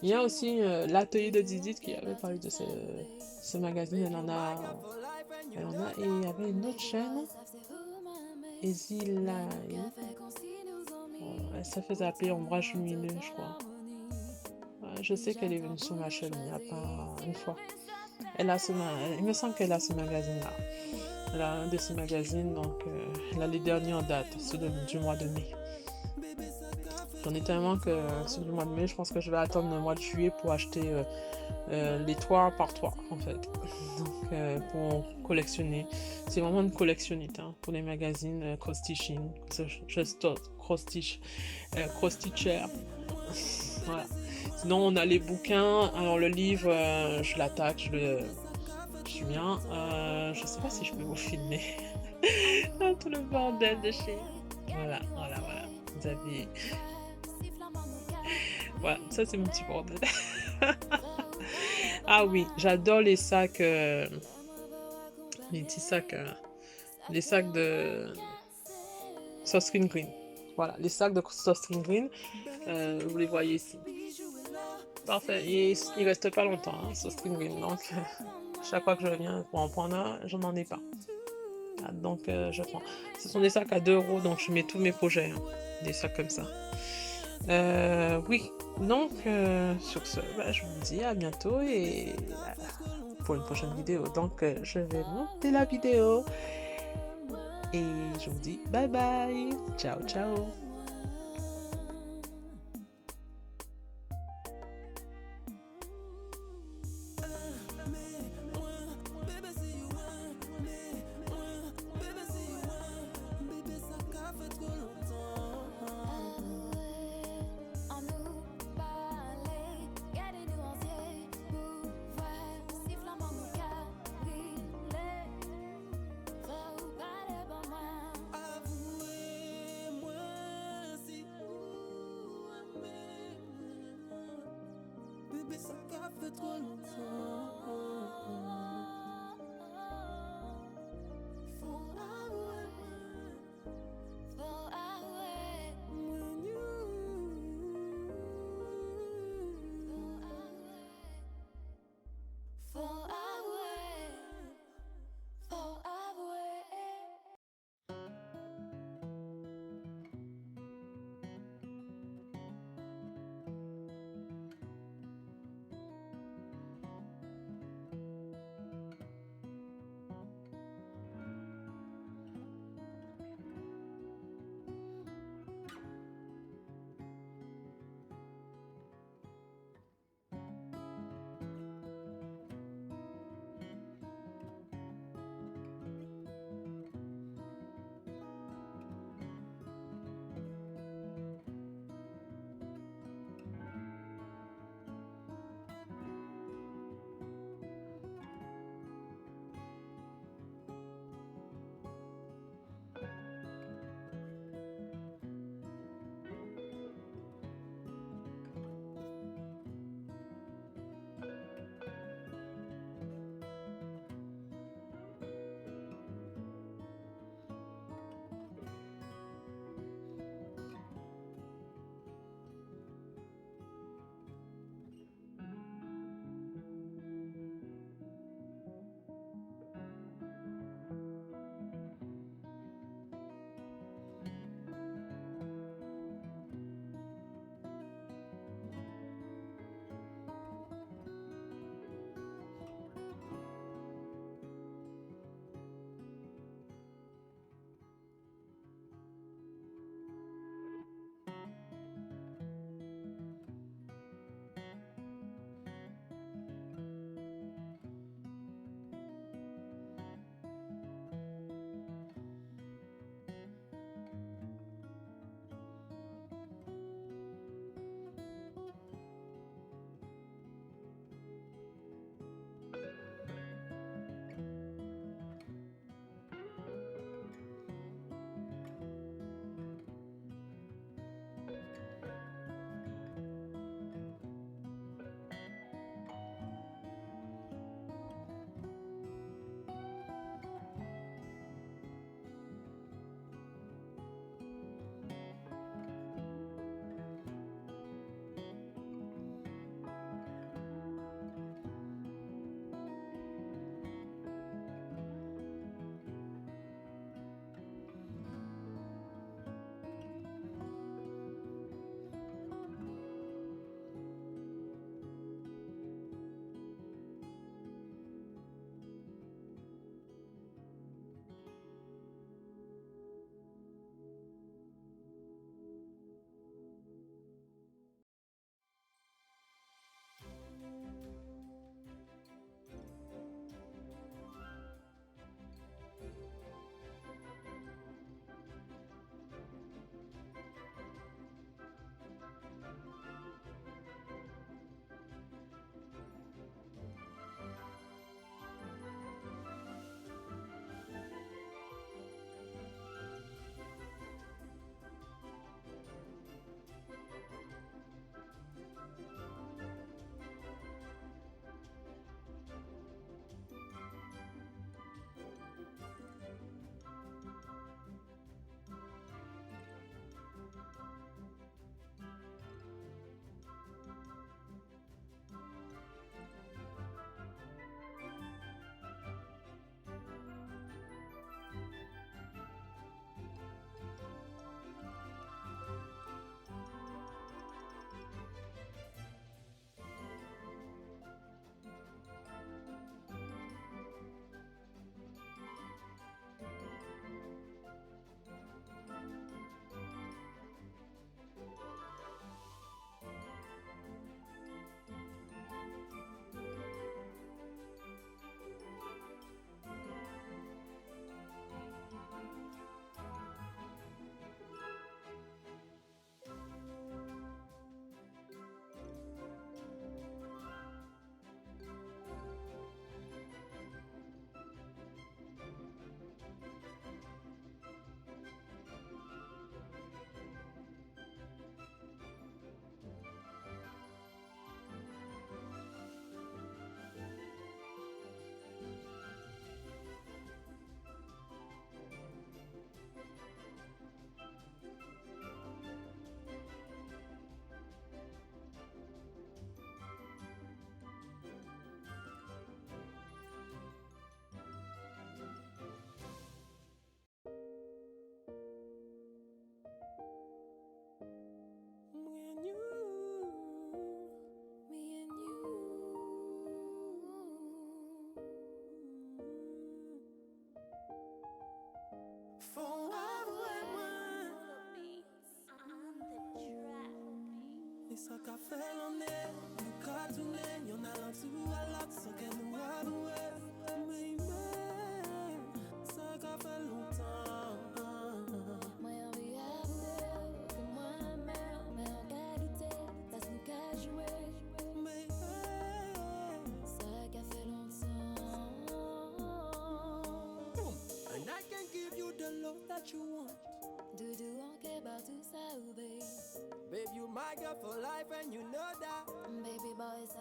Il y a aussi l'atelier de Didit qui avait parlé de ce magazine. Elle en a et il y avait une autre chaîne, Easy Life. Ça faisait appeler Ombrage Lumineux, je crois. Je sais qu'elle est venue sur ma chaîne il n'y a pas une fois. Il me semble qu'elle a ce magazine-là. Elle a un de ces magazines, donc elle a les derniers en date, ceux du mois de mai. J'en ai tellement que ceux du mois de mai, je pense que je vais attendre le mois de juillet pour acheter les 3 par 3 en fait. Donc pour collectionner. C'est vraiment une collectionnite hein, pour les magazines cross-stitching, cross-stitcher. Voilà. Sinon on a les bouquins. Alors le livre, je l'attaque, je viens. Je sais pas si je peux vous filmer. Tout le bordel de chez. Voilà. Vous avez. Voilà, ça c'est mon petit bordel. Ah oui, j'adore les sacs. Les petits sacs. Les sacs de Sostring Green. Voilà, les sacs de Sostring Green. Vous les voyez ici. Parfait. Il reste pas longtemps, hein, Sostring Green. Donc, chaque fois que je viens pour en prendre un, j'en en ai pas. Ah, donc, je prends. Ce sont des sacs à 2 €, donc je mets tous mes projets. Hein, des sacs comme ça. Oui. Donc, sur ce, je vous dis à bientôt et pour une prochaine vidéo. Donc, je vais monter la vidéo et je vous dis bye bye. Ciao, ciao. Bébé, ça fait trop longtemps.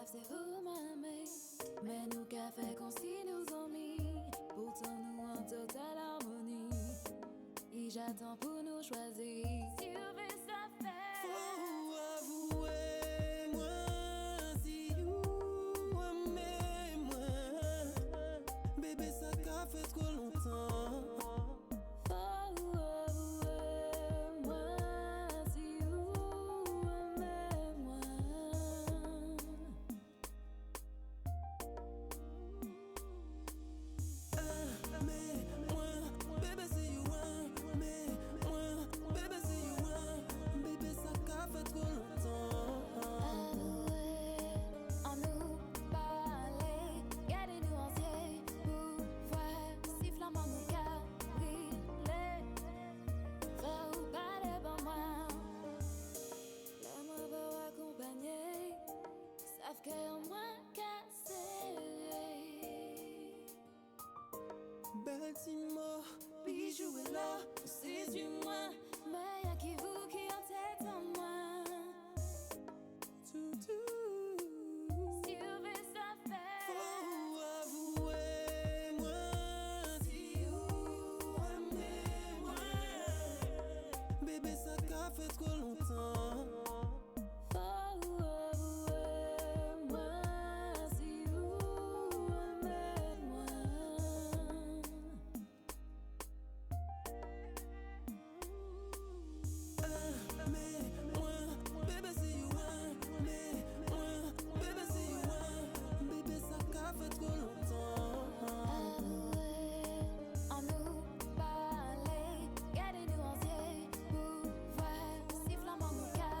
savent c'est vous m'aimer. Mais nous qu'a fait qu'on s'y nous ont mis. Pourtant nous en totale harmonie. Et j'attends pour nous choisir. Si vous voulez ça fait. Faut avouer, moi, si vous aimez moi. Bébé, ça qu'a fait trop longtemps. Faut avouer, moi, si vous aimez moi. Mais moi, bébé, c'est you, mais moi, bébé, c'est you, bébé, ça qu'a fait trop longtemps. Avouer, en nous parler, garder nous entiers, pouvoir si flamand nous qu'a brûlé. Frère ou pas de bon moi, l'amour va accompagner, savent que moins cassé. Baltimore, bijou est là, c'est du moi. Mais y'a qui vous qui en tête en moi. Tout, tout. Si vous voulez ça fait. Faut avouer, moi, si vous aimez moi. Bébé, ça qu'a fait trop longtemps. Faut avouer, moi, si vous aimez moi. Mais moi, bébé, c'est you, mais moi, bébé, c'est you, bébé, ça qu'a fait trop longtemps. Avouer, en nous parler, garder nous entiers, pouvoir si flamand nous qu'a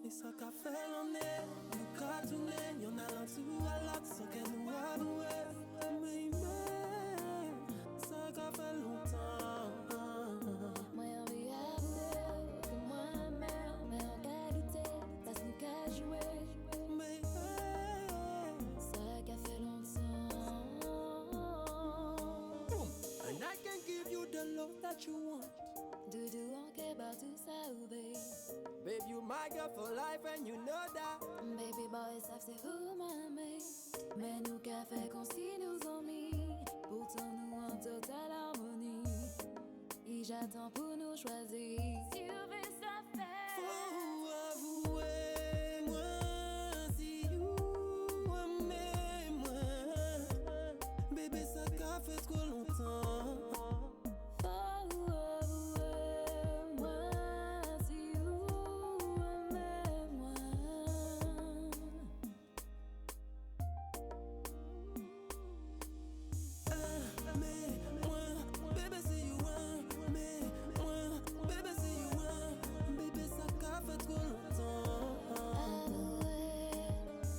Et ça qu'a fait l'année, nous qu'a tourné, y'en a l'un tout à l'autre sans qu'elle nous avoue. Mais, ça qu'a fait longtemps. Moi envie avouer que moi-même, mais en qualité, ça se nous qu'a joué. Mais, Ça qu'a fait longtemps. boom. And I can give you the love that you want. Doudou en keba tout ça ou babe. Babe, you my girl for life and you know that. Baby boy savent c'est où m'aimer. Mais nous qu'a fait qu'on s'y nous ont mis. Pourtant nous en totale harmonie. Et j'attends pour nous choisir. Si on veut ça faire. Faut avouer, moi, si vous aimez moi. Bébé, ça qu'a fait trop longtemps. Faut avouer, moi, si vous aimez moi. Mais moi, bébé, si you want. Mais moi, bébé, si you want. Bébé, ça qu'a fait trop longtemps. Avouer,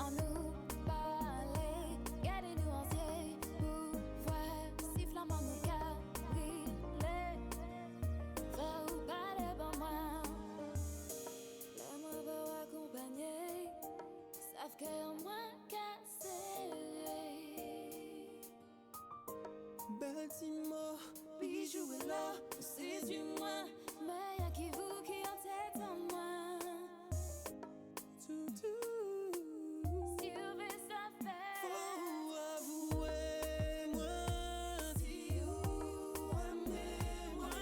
en nous parler, gardez-nous entiers pour voir si flamand nous qu'a brûlé. Faut parler pour moi. Les mots vont accompagner, savent que moins cassé. Baltimore, bijou est là, c'est du moins. Mais y'a qui vous qui en tête en moi. Tout, tout. Si on veut ça faire. Faut avouer, moi, si vous aimez moi.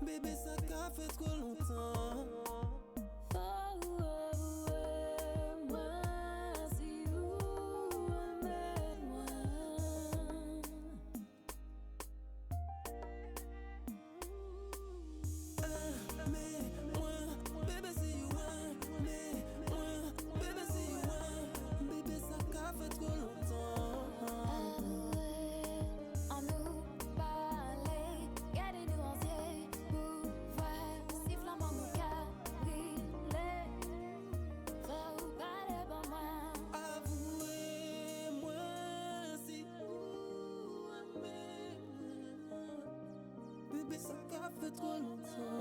Bébé, ça qu'a fait trop longtemps. Faut avouer, moi, si vous aimez moi. Mais moi, bébé, si you want. Mais moi, bébé, si you want. Bébé, ça qu'a fait trop longtemps. Avouer, en nous parler, gardez-nous entiers pour voir si flamand nous qu'a brûlé. Faut parler pour moi. Avouez, moi, si vous aimez moi. Bébé, ça qu'a fait trop longtemps.